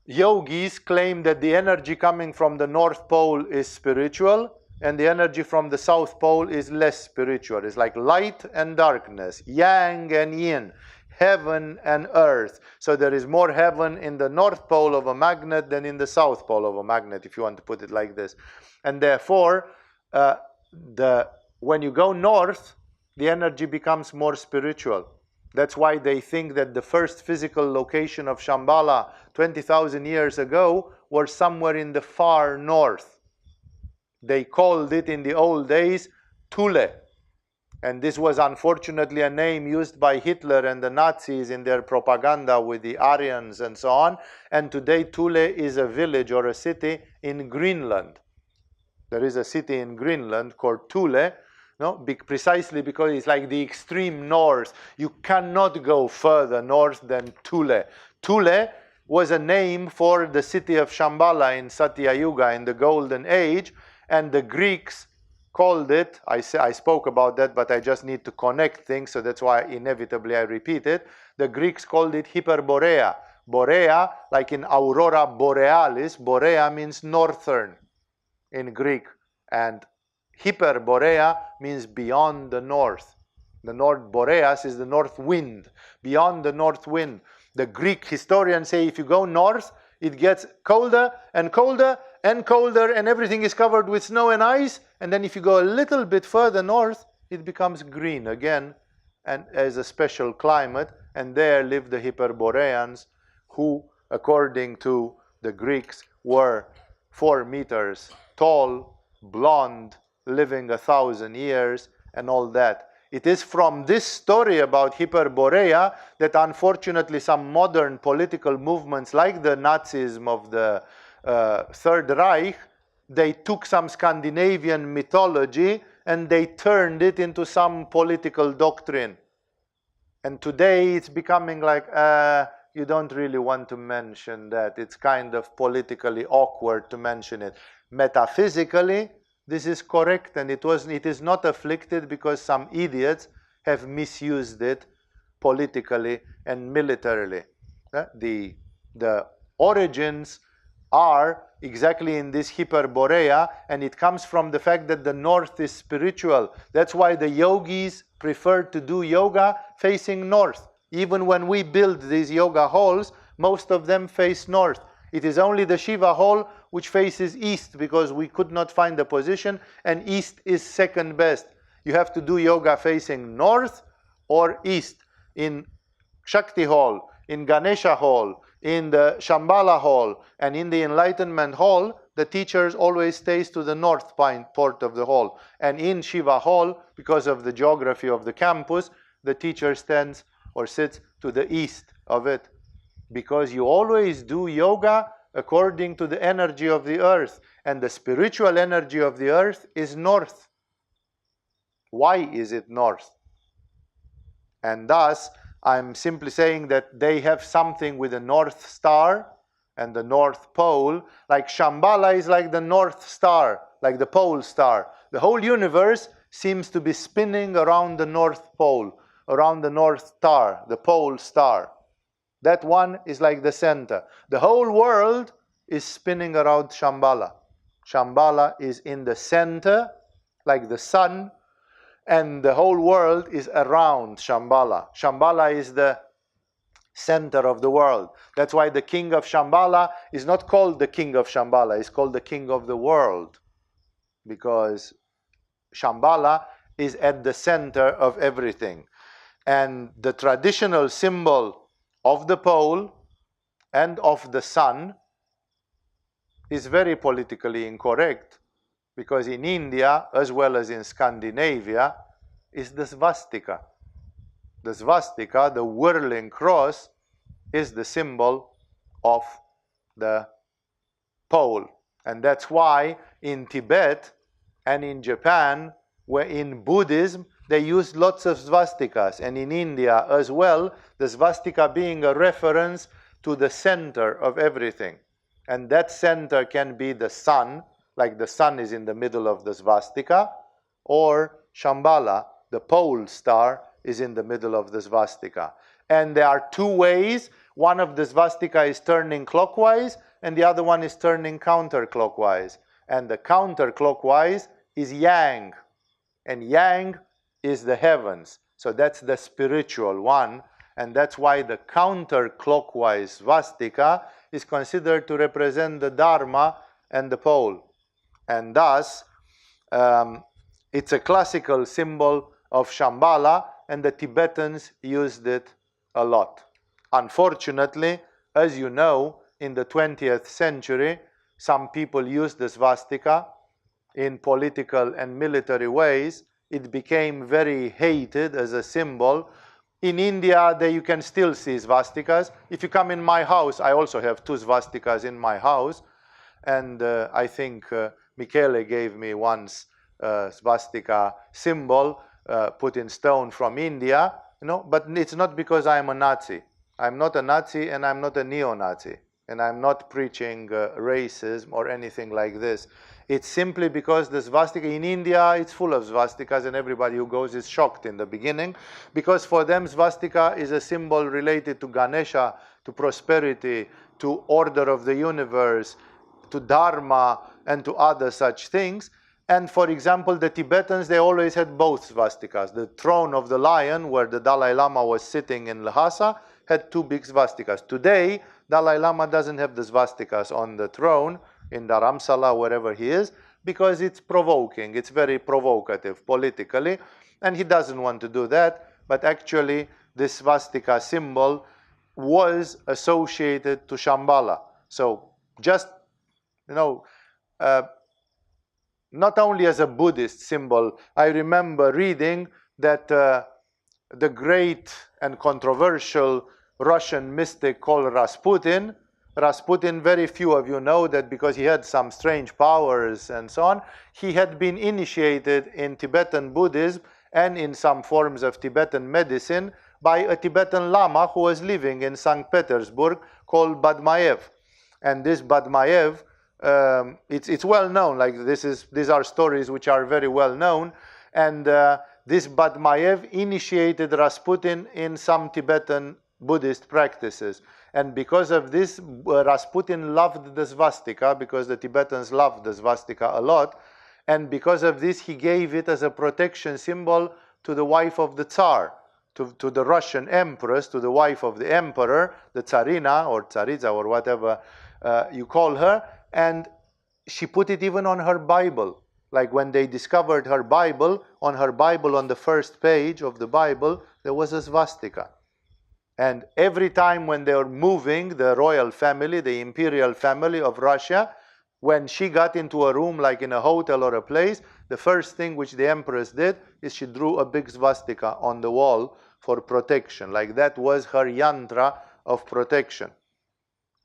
yogis claim that the energy coming from the North Pole is spiritual, and the energy from the South Pole is less spiritual. It's like light and darkness, yang and yin, heaven and earth. So there is more heaven in the North Pole of a magnet than in the South Pole of a magnet, if you want to put it like this. And therefore, when you go north, the energy becomes more spiritual. That's why they think that the first physical location of Shambhala 20,000 years ago was somewhere in the far north. They called it in the old days Thule. And this was unfortunately a name used by Hitler and the Nazis in their propaganda with the Aryans and so on. And today Thule is a village or a city in Greenland. There is a city in Greenland called Thule, no? Precisely because it's like the extreme north. You cannot go further north than Thule. Thule was a name for the city of Shambhala in Satya Yuga, in the Golden Age, and the Greeks called it, I spoke about that, but I just need to connect things, so that's why inevitably I repeat it. The Greeks called it Hyperborea. Borea, like in Aurora Borealis, Borea means northern in Greek, and Hyperborea means beyond the north. The North Boreas is the north wind, beyond the north wind. The Greek historians say if you go north, it gets colder and colder and colder, and everything is covered with snow and ice. And then if you go a little bit further north, it becomes green again, and as a special climate. And there live the Hyperboreans, who, according to the Greeks, were 4 meters tall, blonde, living 1,000 years, and all that. It is from this story about Hyperborea that unfortunately some modern political movements like the Nazism of the Third Reich, they took some Scandinavian mythology and they turned it into some political doctrine. And today it's becoming like, you don't really want to mention that. It's kind of politically awkward to mention it. Metaphysically, this is correct, and it is not afflicted because some idiots have misused it politically and militarily. The origins are exactly in this Hyperborea, and it comes from the fact that the north is spiritual. That's why the yogis prefer to do yoga facing north. Even when we build these yoga halls, most of them face north. It is only the Shiva hall which faces east, because we could not find a position, and east is second best. You have to do yoga facing north or east. In Shakti hall, in Ganesha hall, in the Shambhala hall, and in the Enlightenment hall, the teachers always stays to the north part of the hall. And in Shiva hall, because of the geography of the campus, the teacher stands or sits to the east of it. Because you always do yoga according to the energy of the earth, and the spiritual energy of the earth is north. Why is it north? And thus, I'm simply saying that they have something with the North Star and the North Pole. Like Shambhala is like the North Star, like the Pole Star. The whole universe seems to be spinning around the North Pole, around the North Star, the Pole Star. That one is like the center. The whole world is spinning around Shambhala. Shambhala is in the center, like the sun, and the whole world is around Shambhala. Shambhala is the center of the world. That's why the king of Shambhala is not called the king of Shambhala, it's called the king of the world. Because Shambhala is at the center of everything. And the traditional symbol of the pole and of the sun is very politically incorrect, because in India, as well as in Scandinavia, is the swastika. The swastika, the whirling cross, is the symbol of the pole. And that's why in Tibet and in Japan, where in Buddhism, they use lots of swastikas. And in India as well, the swastika being a reference to the center of everything. And that center can be the sun, like the sun is in the middle of the swastika, or Shambhala, the pole star, is in the middle of the swastika. And there are two ways. One of the swastika is turning clockwise, and the other one is turning counterclockwise. And the counterclockwise is yang. And yang is the heavens. So that's the spiritual one. And that's why the counterclockwise swastika is considered to represent the Dharma and the pole. And thus, it's a classical symbol of Shambhala, and the Tibetans used it a lot. Unfortunately, as you know, in the 20th century, some people used the swastika in political and military ways. It became very hated as a symbol. In India, you can still see swastikas. If you come in my house, I also have 2 swastikas in my house. And I think Michele gave me once a swastika symbol put in stone from India. But it's not because I'm a Nazi. I'm not a Nazi, and I'm not a neo-Nazi. And I'm not preaching racism or anything like this. It's simply because the swastika in India, it's full of swastikas, and everybody who goes is shocked in the beginning, because for them swastika is a symbol related to Ganesha, to prosperity, to order of the universe, to Dharma, and to other such things. And for example, the Tibetans, they always had both swastikas. The throne of the lion, where the Dalai Lama was sitting in Lhasa, had 2 big swastikas. Today, Dalai Lama doesn't have the swastikas on the throne in Dharamsala, wherever he is, because it's provoking. It's very provocative politically, and he doesn't want to do that. But actually, this swastika symbol was associated to Shambhala. So just, not only as a Buddhist symbol, I remember reading that the great and controversial Russian mystic called Rasputin, very few of you know that because he had some strange powers and so on, he had been initiated in Tibetan Buddhism and in some forms of Tibetan medicine by a Tibetan Lama who was living in St. Petersburg called Badmaev. And this Badmaev, it's well known, like these are stories which are very well known, and this Badmaev initiated Rasputin in some Tibetan Buddhist practices. And because of this, Rasputin loved the swastika, because the Tibetans loved the swastika a lot, and because of this he gave it as a protection symbol to the wife of the Tsar, to the Russian empress, to the wife of the emperor, the Tsarina or Tsaritsa or whatever you call her. And she put it even on her Bible. Like when they discovered her Bible, on the first page of the Bible, there was a swastika. And every time when they were moving, the royal family, the imperial family of Russia, when she got into a room, like in a hotel or a place, the first thing which the empress did is she drew a big swastika on the wall for protection. Like that was her yantra of protection.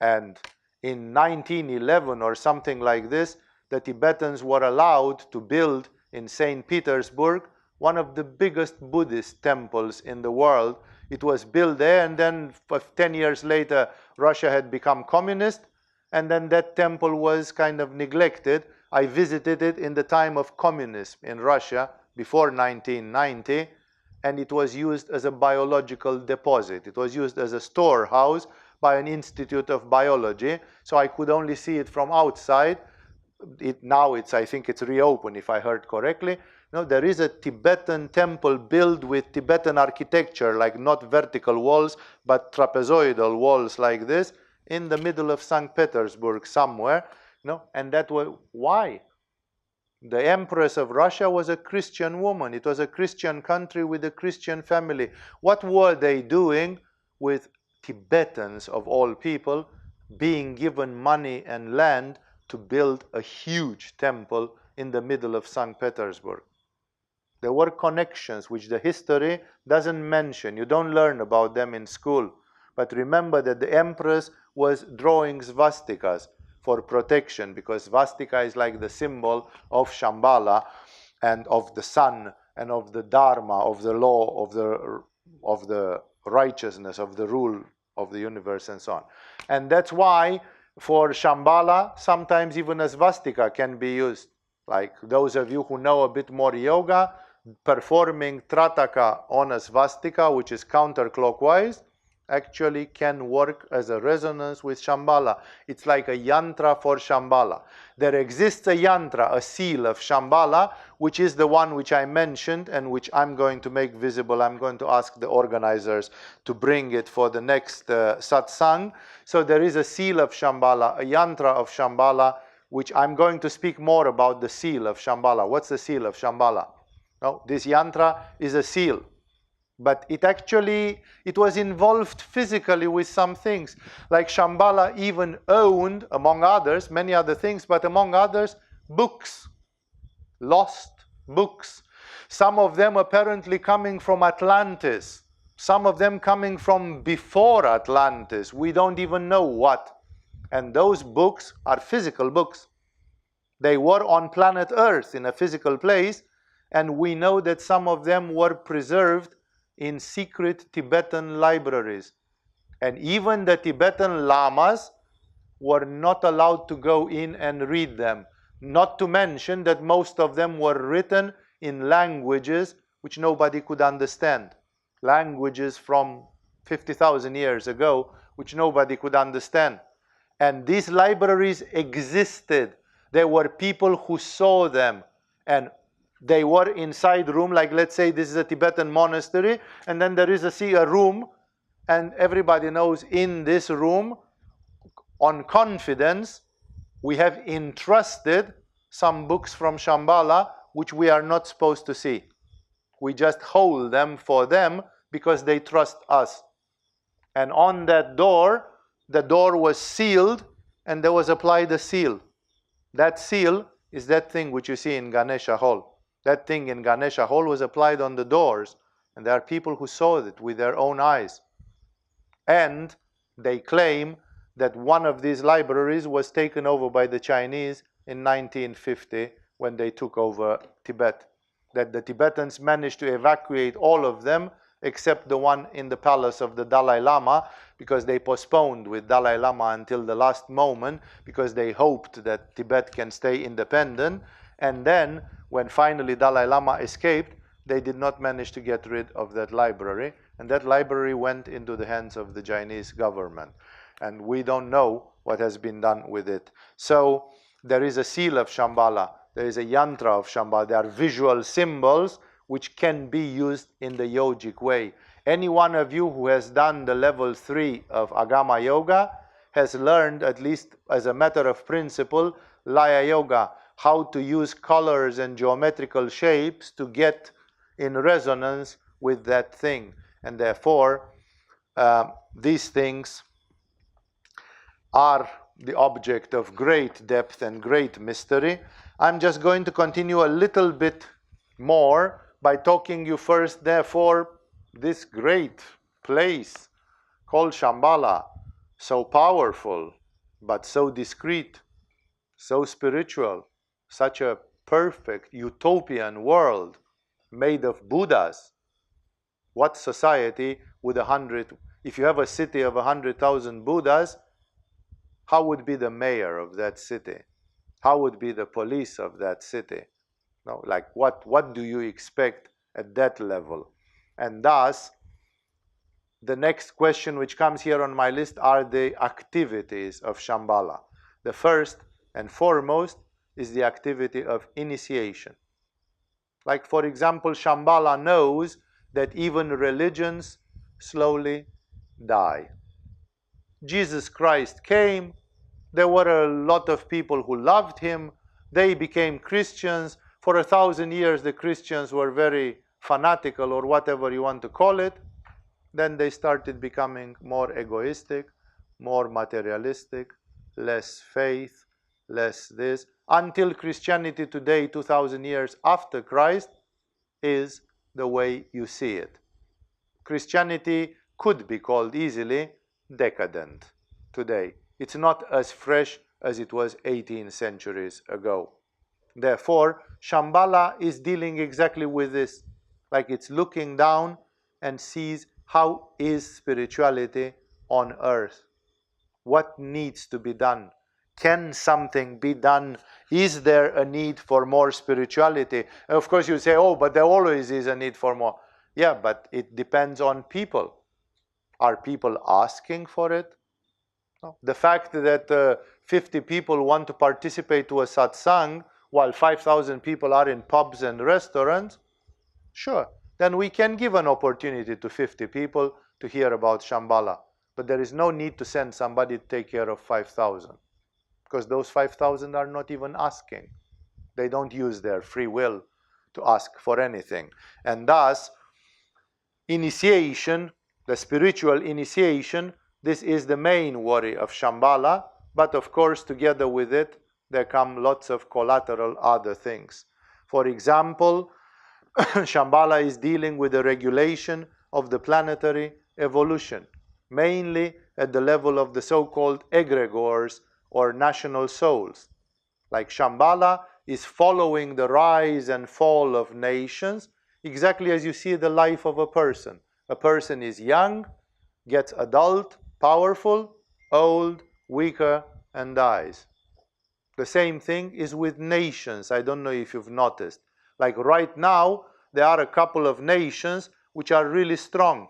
And in 1911 or something like this, the Tibetans were allowed to build in St. Petersburg one of the biggest Buddhist temples in the world. It was built there, and then 10 years later, Russia had become communist, and then that temple was kind of neglected. I visited it in the time of communism in Russia, before 1990, and it was used as a biological deposit. It was used as a storehouse by an institute of biology, so I could only see it from outside. I think it's reopened, if I heard correctly. There is a Tibetan temple built with Tibetan architecture, like not vertical walls, but trapezoidal walls like this, in the middle of St. Petersburg somewhere. And that was why? The Empress of Russia was a Christian woman. It was a Christian country with a Christian family. What were they doing with Tibetans, of all people, being given money and land to build a huge temple in the middle of St. Petersburg? There were connections which the history doesn't mention. You don't learn about them in school. But remember that the Empress was drawing swastikas for protection, because swastika is like the symbol of Shambhala and of the sun and of the dharma, of the law, of the righteousness, of the rule of the universe, and so on. And that's why for Shambhala sometimes even a swastika can be used. Like those of you who know a bit more yoga, performing trataka on a swastika, which is counterclockwise, actually can work as a resonance with Shambhala. It's like a yantra for Shambhala. There exists a yantra, a seal of Shambhala, which is the one which I mentioned and which I'm going to make visible. I'm going to ask the organizers to bring it for the next satsang. So there is a seal of Shambhala, a yantra of Shambhala, which I'm going to speak more about the seal of Shambhala. What's the seal of Shambhala? No, this yantra is a seal. But it was involved physically with some things. Like Shambhala even owned, among others, many other things, but among others, books. Lost books. Some of them apparently coming from Atlantis. Some of them coming from before Atlantis. We don't even know what. And those books are physical books. They were on planet Earth in a physical place, and we know that some of them were preserved in secret Tibetan libraries. And even the Tibetan lamas were not allowed to go in and read them. Not to mention that most of them were written in languages which nobody could understand. Languages from 50,000 years ago which nobody could understand. And these libraries existed. There were people who saw them, and they were inside room, like let's say this is a Tibetan monastery, and then there is a room, and everybody knows in this room, on confidence, we have entrusted some books from Shambhala which we are not supposed to see. We just hold them for them because they trust us. And on that door, the door was sealed, and there was applied a seal. That seal is that thing which you see in Ganesha Hall. That thing in Ganesha Hall was applied on the doors, and there are people who saw it with their own eyes. And they claim that one of these libraries was taken over by the Chinese in 1950 when they took over Tibet. That the Tibetans managed to evacuate all of them except the one in the palace of the Dalai Lama, because they postponed with Dalai Lama until the last moment, because they hoped that Tibet can stay independent. And then, when finally Dalai Lama escaped, they did not manage to get rid of that library. And that library went into the hands of the Chinese government. And we don't know what has been done with it. So, there is a seal of Shambhala. There is a yantra of Shambhala. There are visual symbols which can be used in the yogic way. Any one of you who has done the level 3 of Agama Yoga has learned, at least as a matter of principle, Laya Yoga, how to use colors and geometrical shapes to get in resonance with that thing. And therefore, these things are the object of great depth and great mystery. I'm just going to continue a little bit more by talking you first, therefore, this great place called Shambhala, so powerful, but so discreet, so spiritual, such a perfect utopian world made of Buddhas. What society would if you have a city of 100,000 Buddhas, how would be the mayor of that city? How would be the police of that city? No, like what do you expect at that level? And thus, the next question which comes here on my list are the activities of Shambhala. The first and foremost is the activity of initiation. Like, for example, Shambhala knows that even religions slowly die. Jesus Christ came. There were a lot of people who loved him. They became Christians. For 1,000 years, the Christians were very fanatical, or whatever you want to call it. Then they started becoming more egoistic, more materialistic, less faith, less this, until Christianity today, 2,000 years after Christ, is the way you see it. Christianity could be called easily decadent today. It's not as fresh as it was 18 centuries ago. Therefore, Shambhala is dealing exactly with this. Like it's looking down and sees how is spirituality on earth. What needs to be done? Can something be done? Is there a need for more spirituality? And of course you say, oh, but there always is a need for more. Yeah, but it depends on people. Are people asking for it? No. The fact that 50 people want to participate to a satsang while 5,000 people are in pubs and restaurants, sure, then we can give an opportunity to 50 people to hear about Shambhala. But there is no need to send somebody to take care of 5,000, because those 5,000 are not even asking. They don't use their free will to ask for anything. And thus, initiation, the spiritual initiation, this is the main worry of Shambhala, but of course together with it there come lots of collateral other things. For example, Shambhala is dealing with the regulation of the planetary evolution, mainly at the level of the so-called egregores or national souls. Like Shambhala is following the rise and fall of nations, exactly as you see the life of a person. A person is young, gets adult, powerful, old, weaker, and dies. The same thing is with nations. I don't know if you've noticed. Like right now, there are a couple of nations which are really strong.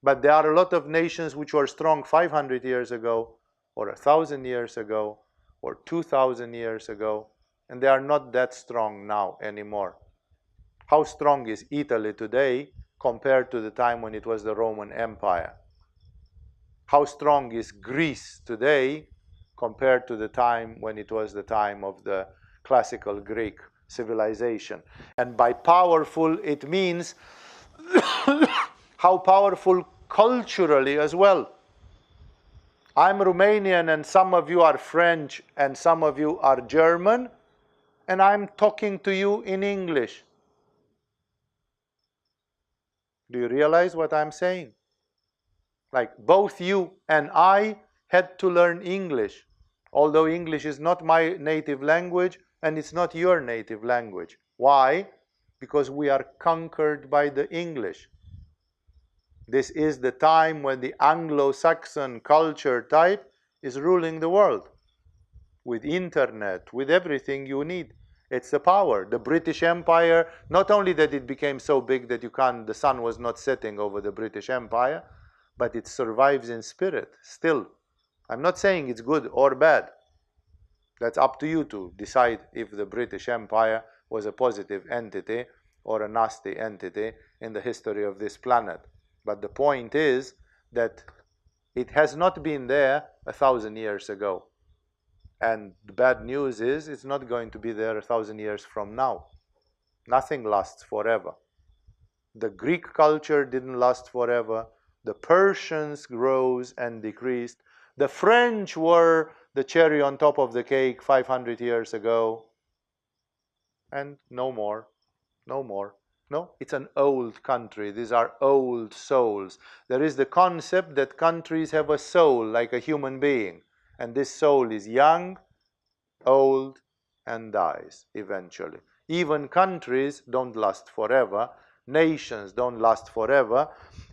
But there are a lot of nations which were strong 500 years ago, or 1,000 years ago, or 2,000 years ago, and they are not that strong now anymore. How strong is Italy today compared to the time when it was the Roman Empire? How strong is Greece today compared to the time when it was the time of the classical Greek civilization? And by powerful, it means how powerful culturally as well. I'm Romanian and some of you are French and some of you are German, and I'm talking to you in English. Do you realize what I'm saying? Like both you and I had to learn English, although English is not my native language and it's not your native language. Why? Because we are conquered by the English. This is the time when the Anglo-Saxon culture type is ruling the world. With internet, with everything you need. It's the power. The British Empire, not only that it became so big that the sun was not setting over the British Empire, but it survives in spirit still. I'm not saying it's good or bad. That's up to you to decide if the British Empire was a positive entity or a nasty entity in the history of this planet. But the point is that it has not been there 1,000 years ago. And the bad news is it's not going to be there 1,000 years from now. Nothing lasts forever. The Greek culture didn't last forever. The Persians rose and decreased. The French were the cherry on top of the cake 500 years ago. And no more. No more. No, it's an old country. These are old souls. There is the concept that countries have a soul like a human being. And this soul is young, old, and dies eventually. Even countries don't last forever. Nations don't last forever.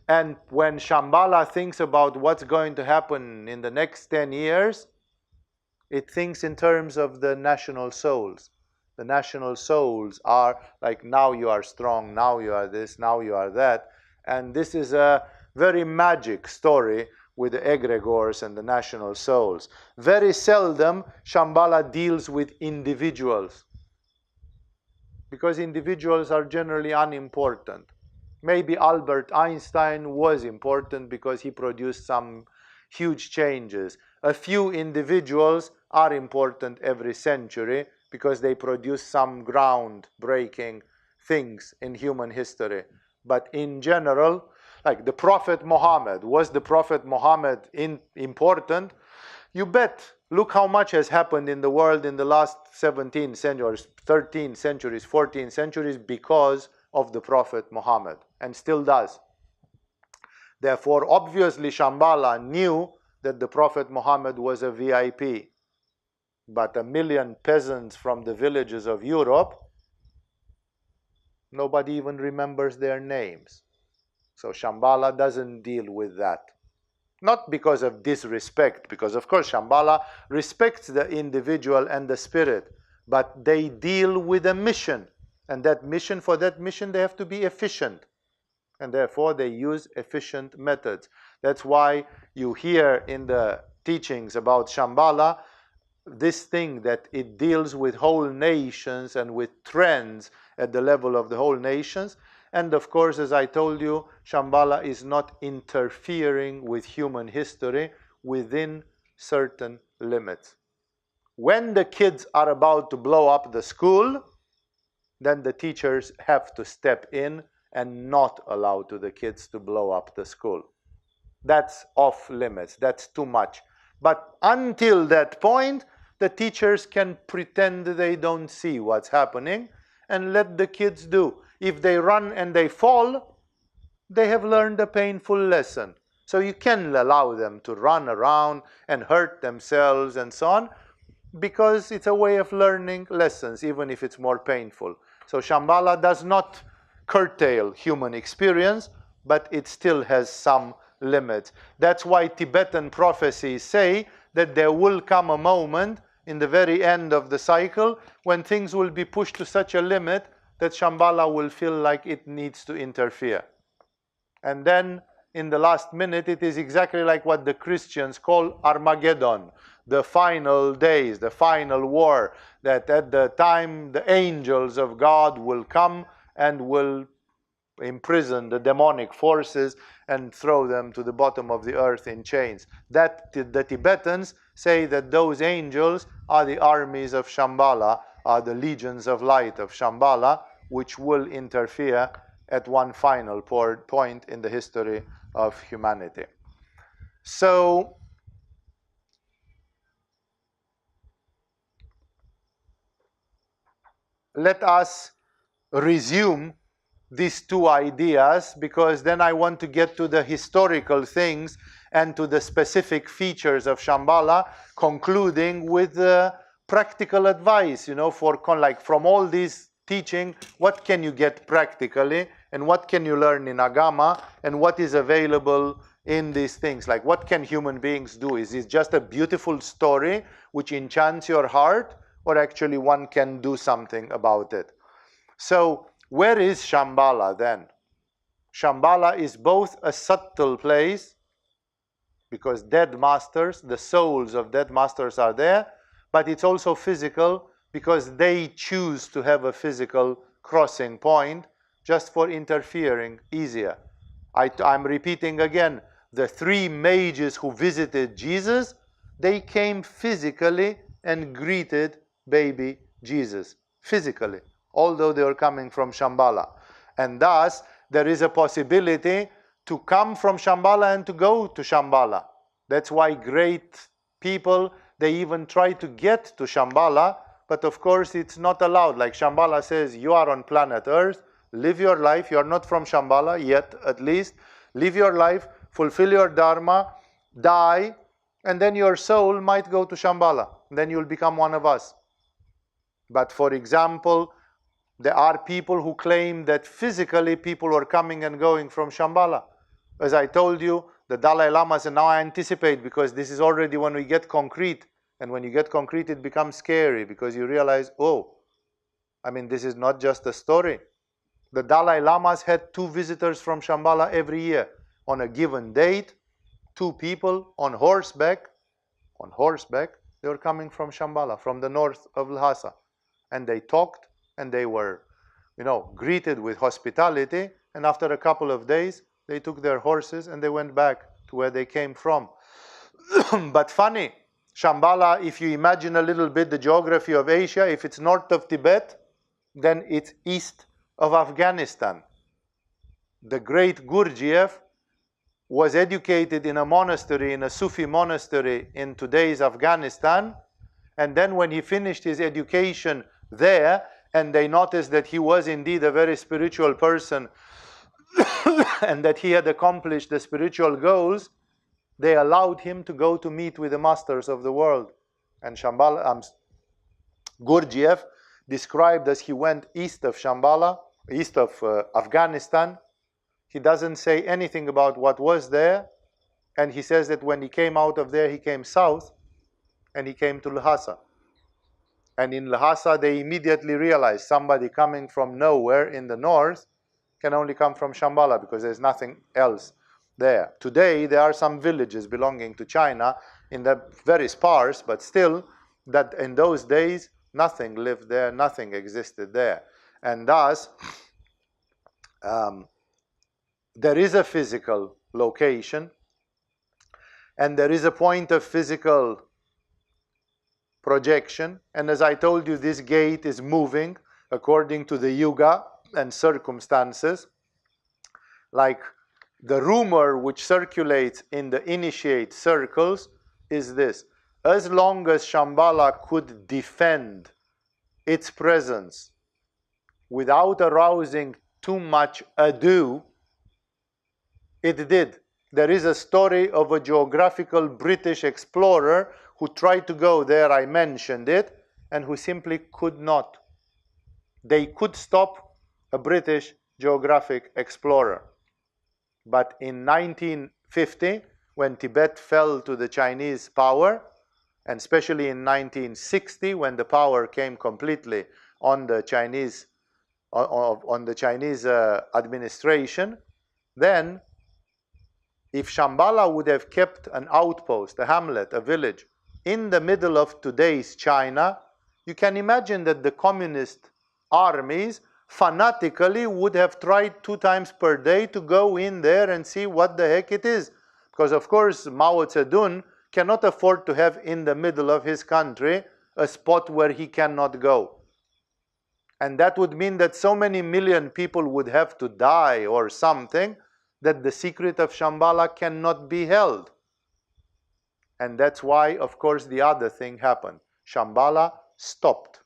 And when Shambhala thinks about what's going to happen in the next 10 years, it thinks in terms of the national souls. The national souls are like, now you are strong, now you are this, now you are that. And this is a very magic story with the egregores and the national souls. Very seldom Shambhala deals with individuals, because individuals are generally unimportant. Maybe Albert Einstein was important because he produced some huge changes. A few individuals are important every century, because they produced some ground-breaking things in human history. But in general, like the Prophet Muhammad, was the Prophet Muhammad important? You bet. Look how much has happened in the world in the last 17 centuries, 13 centuries, 14 centuries because of the Prophet Muhammad, and still does. Therefore, obviously, Shambhala knew that the Prophet Muhammad was a VIP. But 1 million peasants from the villages of Europe, nobody even remembers their names. So Shambhala doesn't deal with that. Not because of disrespect, because of course Shambhala respects the individual and the spirit, but they deal with a mission. And that mission, for that mission, they have to be efficient. And therefore they use efficient methods. That's why you hear in the teachings about Shambhala this thing that it deals with whole nations and with trends at the level of the whole nations. And of course, as I told you, Shambhala is not interfering with human history within certain limits. When the kids are about to blow up the school, then the teachers have to step in and not allow to the kids to blow up the school. That's off limits. That's too much. But until that point, the teachers can pretend they don't see what's happening and let the kids do. If they run and they fall, they have learned a painful lesson. So you can allow them to run around and hurt themselves and so on, because it's a way of learning lessons, even if it's more painful. So Shambhala does not curtail human experience, but it still has some limits. That's why Tibetan prophecies say that there will come a moment in the very end of the cycle when things will be pushed to such a limit that Shambhala will feel like it needs to interfere. And then in the last minute, it is exactly like what the Christians call Armageddon, the final days, the final war, that at the time the angels of God will come and will imprison the demonic forces and throw them to the bottom of the earth in chains. That the Tibetans say that those angels are the armies of Shambhala, are the legions of light of Shambhala, which will interfere at one final point in the history of humanity. So let us resume these two ideas, because then I want to get to the historical things and to the specific features of Shambhala, concluding with practical advice, for like from all these teaching, what can you get practically and what can you learn in Agama and what is available in these things. Like, what can human beings do? Is it just a beautiful story which enchants your heart, or actually one can do something about it? So where is Shambhala then? Shambhala is both a subtle place, because dead masters, the souls of dead masters are there, but it's also physical, because they choose to have a physical crossing point just for interfering easier. I'm repeating again, the three mages who visited Jesus, they came physically and greeted baby Jesus, physically, although they were coming from Shambhala. And thus, there is a possibility to come from Shambhala and to go to Shambhala. That's why great people, they even try to get to Shambhala, but of course it's not allowed. Like Shambhala says, you are on planet Earth, live your life, you are not from Shambhala yet at least, live your life, fulfill your dharma, die, and then your soul might go to Shambhala. Then you'll become one of us. But for example, there are people who claim that physically people are coming and going from Shambhala. As I told you, the Dalai Lamas, and now I anticipate, because this is already when we get concrete. And when you get concrete, it becomes scary, because you realize, oh, this is not just a story. The Dalai Lamas had 2 visitors from Shambhala every year. On a given date, 2 people on horseback, they were coming from Shambhala, from the north of Lhasa. And they talked, and they were, greeted with hospitality. And after a couple of days, they took their horses and they went back to where they came from. But funny, Shambhala, if you imagine a little bit the geography of Asia, if it's north of Tibet, then it's east of Afghanistan. The great Gurdjieff was educated in a monastery, in a Sufi monastery in today's Afghanistan. And then when he finished his education there, and they noticed that he was indeed a very spiritual person and that he had accomplished the spiritual goals, they allowed him to go to meet with the masters of the world. And Shambhala, Gurdjieff described as he went east of Shambhala, east of Afghanistan. He doesn't say anything about what was there. And he says that when he came out of there, he came south and he came to Lhasa. And in Lhasa, they immediately realized somebody coming from nowhere in the north can only come from Shambhala because there's nothing else there. Today, there are some villages belonging to China, in the very sparse, but still, that in those days, nothing lived there, nothing existed there. And thus, there is a physical location, and there is a point of physical projection. And as I told you, this gate is moving according to the yuga and circumstances. Like the rumor which circulates in the initiate circles is this: as long as Shambhala could defend its presence without arousing too much ado, it did. There is a story of a geographical British explorer who tried to go there, I mentioned it, and who simply could not. They could stop a British geographic explorer. But in 1950, when Tibet fell to the Chinese power, and especially in 1960, when the power came completely on the Chinese, administration, then if Shambhala would have kept an outpost, a hamlet, a village, in the middle of today's China, you can imagine that the communist armies fanatically would have tried 2 times per day to go in there and see what the heck it is. Because of course Mao Zedong cannot afford to have in the middle of his country a spot where he cannot go. And that would mean that so many million people would have to die or something, that the secret of Shambhala cannot be held. And that's why, of course, the other thing happened. Shambhala stopped,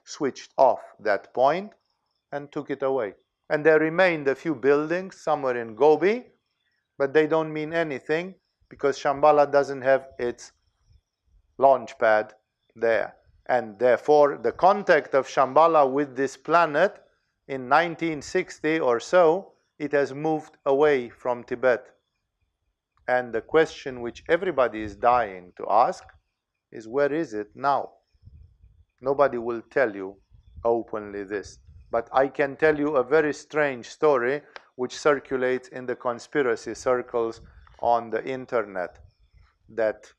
switched off that point, and took it away. And there remained a few buildings somewhere in Gobi, but they don't mean anything because Shambhala doesn't have its launch pad there. And therefore, the contact of Shambhala with this planet in 1960 or so, it has moved away from Tibet. And the question which everybody is dying to ask is, where is it now? Nobody will tell you openly this. But I can tell you a very strange story which circulates in the conspiracy circles on the internet, that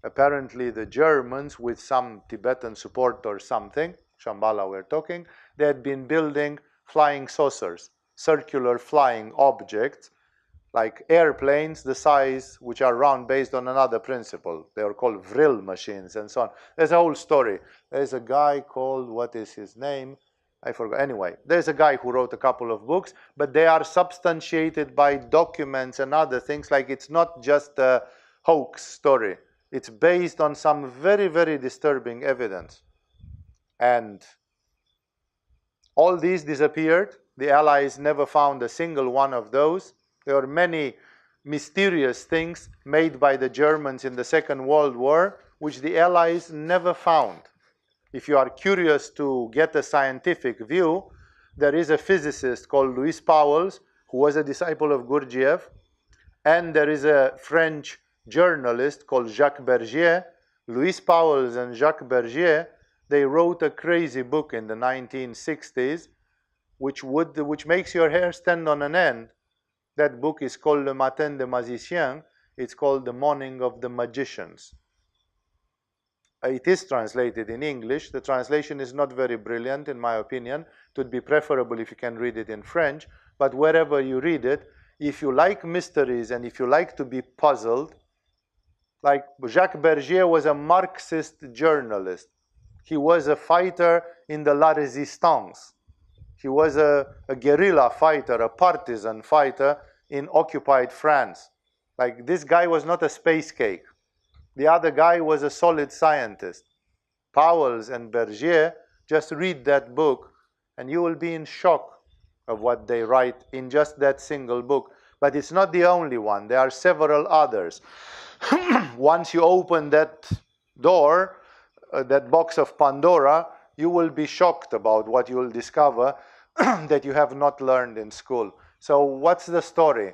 apparently the Germans, with some Tibetan support or something, Shambhala we're talking, they had been building flying saucers, circular flying objects, like airplanes the size, which are round based on another principle. They are called Vril machines and so on. There's a whole story. There's a guy called, what is his name? I forgot. Anyway, there's a guy who wrote a couple of books, but they are substantiated by documents and other things. Like, it's not just a hoax story. It's based on some very, very disturbing evidence. And all these disappeared. The Allies never found a single one of those. There are many mysterious things made by the Germans in the Second World War, which the Allies never found. If you are curious to get a scientific view, there is a physicist called Louis Pauwels, who was a disciple of Gurdjieff, and there is a French journalist called Jacques Bergier. Louis Pauwels and Jacques Bergier, they wrote a crazy book in the 1960s, which makes your hair stand on an end. That book is called Le Matin des Magiciens. It's called The Morning of the Magicians. It is translated in English. The translation is not very brilliant, in my opinion. It would be preferable if you can read it in French. But wherever you read it, if you like mysteries and if you like to be puzzled, Like Jacques Bergier was a Marxist journalist. He was a fighter in the La Résistance. He was a guerrilla fighter, a partisan fighter in occupied France. Like, this guy was not a space cake. The other guy was a solid scientist. Pauwels and Bergier, just read that book and you will be in shock of what they write in just that single book. But it's not the only one. There are several others. Once you open that door, that box of Pandora, you will be shocked about what you will discover that you have not learned in school. So what's the story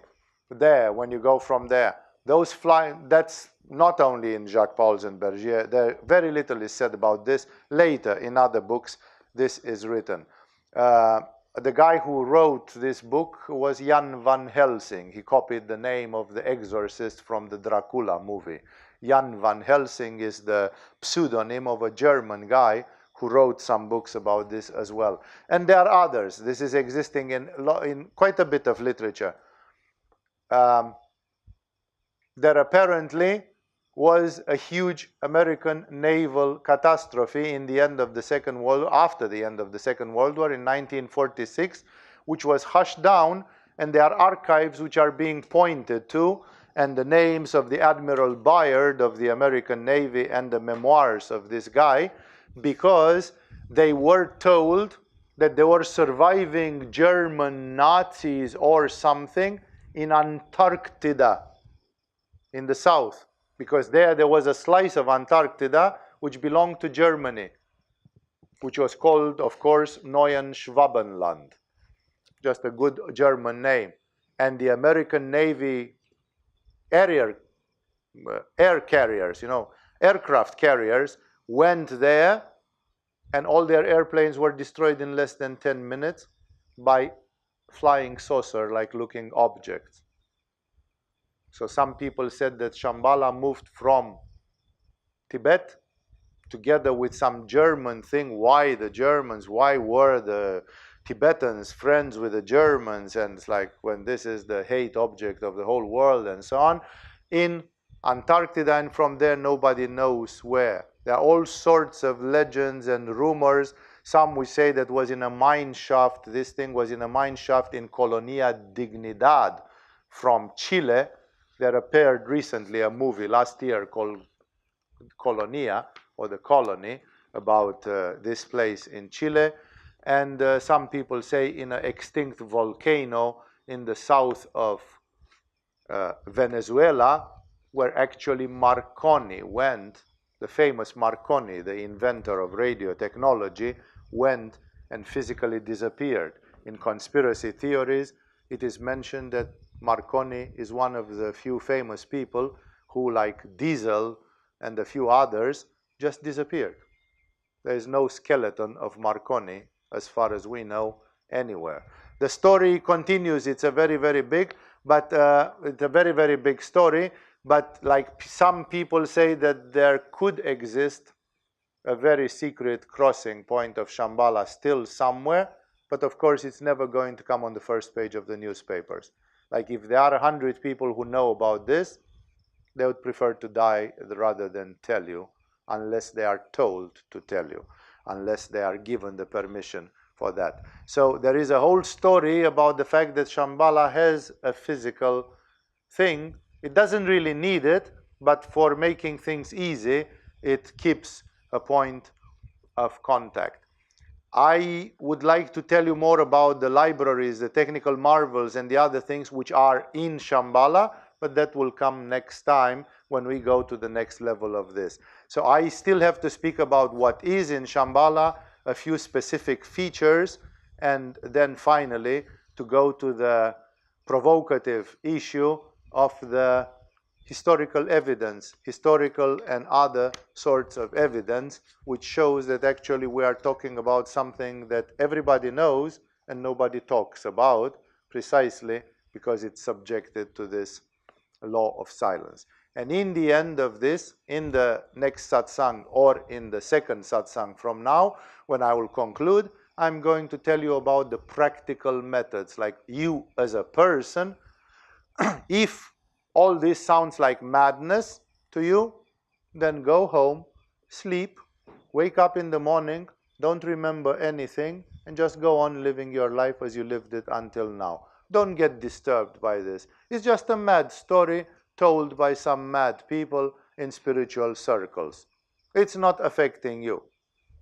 there when you go from there? Those flying, that's not only in Jacques Pauwels and Bergier. There very little is said about this. Later, in other books, this is written. The guy who wrote this book was Jan van Helsing. He copied the name of the exorcist from the Dracula movie. Jan van Helsing is the pseudonym of a German guy who wrote some books about this as well. And there are others. This is existing in quite a bit of literature. There apparently was a huge American naval catastrophe in the end of the Second World War, after the end of the Second World War in 1946, which was hushed down, and there are archives which are being pointed to, and the names of the Admiral Bayard of the American Navy and the memoirs of this guy, because they were told that there were surviving German Nazis or something in Antarctica, in the south, because there was a slice of Antarctica which belonged to Germany, which was called, of course, Neuen Schwabenland, just a good German name. And the American Navy air carriers, aircraft carriers, went there, and all their airplanes were destroyed in less than 10 minutes by flying saucer-like looking objects. So some people said that Shambhala moved from Tibet together with some German thing. Why the Germans? Why were the Tibetans friends with the Germans? And it's like, when this is the hate object of the whole world and so on, in Antarctica, and from there nobody knows where. There are all sorts of legends and rumors. Some we say that was in a mine shaft. This thing was in a mine shaft in Colonia Dignidad from Chile. There appeared recently a movie last year called Colonia, or the Colony, about this place in Chile. And some people say in an extinct volcano in the south of Venezuela, where actually Marconi went, the famous Marconi, the inventor of radio technology, went and physically disappeared. In conspiracy theories, it is mentioned that Marconi is one of the few famous people who, like Diesel and a few others, just disappeared. There is no skeleton of Marconi, as far as we know, anywhere. The story continues. It's a very, very big, but it's a very, very big story. But like some people say that there could exist a very secret crossing point of Shambhala still somewhere, but of course it's never going to come on the first page of the newspapers. Like, if there are 100 people who know about this, they would prefer to die rather than tell you, unless they are told to tell you, unless they are given the permission for that. So there is a whole story about the fact that Shambhala has a physical thing. It doesn't really need it, but for making things easy, it keeps a point of contact. I would like to tell you more about the libraries, the technical marvels, and the other things which are in Shambhala, but that will come next time when we go to the next level of this. So I still have to speak about what is in Shambhala, a few specific features, and then finally to go to the provocative issue of the historical evidence, historical and other sorts of evidence, which shows that actually we are talking about something that everybody knows and nobody talks about, precisely because it's subjected to this law of silence. And in the end of this, in the next satsang, or in the second satsang from now, when I will conclude, I'm going to tell you about the practical methods, like you as a person, if all this sounds like madness to you, then go home, sleep, wake up in the morning, don't remember anything, and just go on living your life as you lived it until now. Don't get disturbed by this. It's just a mad story told by some mad people in spiritual circles. It's not affecting you.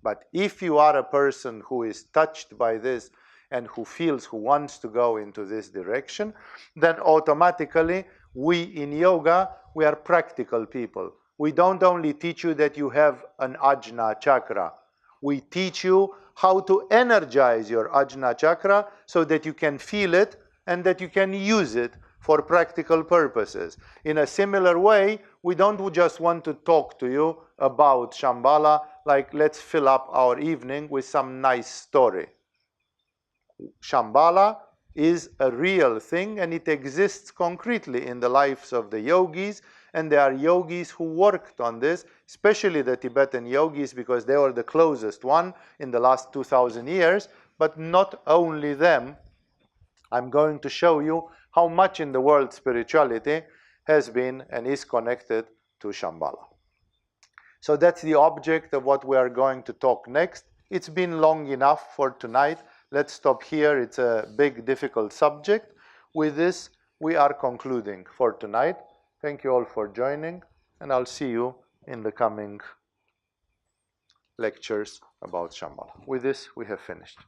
But if you are a person who is touched by this and who feels, who wants to go into this direction, then automatically we in yoga, we are practical people. We don't only teach you that you have an ajna chakra. We teach you how to energize your ajna chakra so that you can feel it and that you can use it for practical purposes. In a similar way, we don't just want to talk to you about Shambhala, like let's fill up our evening with some nice story. Shambhala is a real thing and it exists concretely in the lives of the yogis, and there are yogis who worked on this, especially the Tibetan yogis, because they were the closest one in the last 2000 years, but not only them. I'm going to show you how much in the world spirituality has been and is connected to Shambhala. So that's the object of what we are going to talk next. It's been long enough for tonight. Let's stop here. It's a big, difficult subject. With this, we are concluding for tonight. Thank you all for joining, and I'll see you in the coming lectures about Shambhala. With this, we have finished.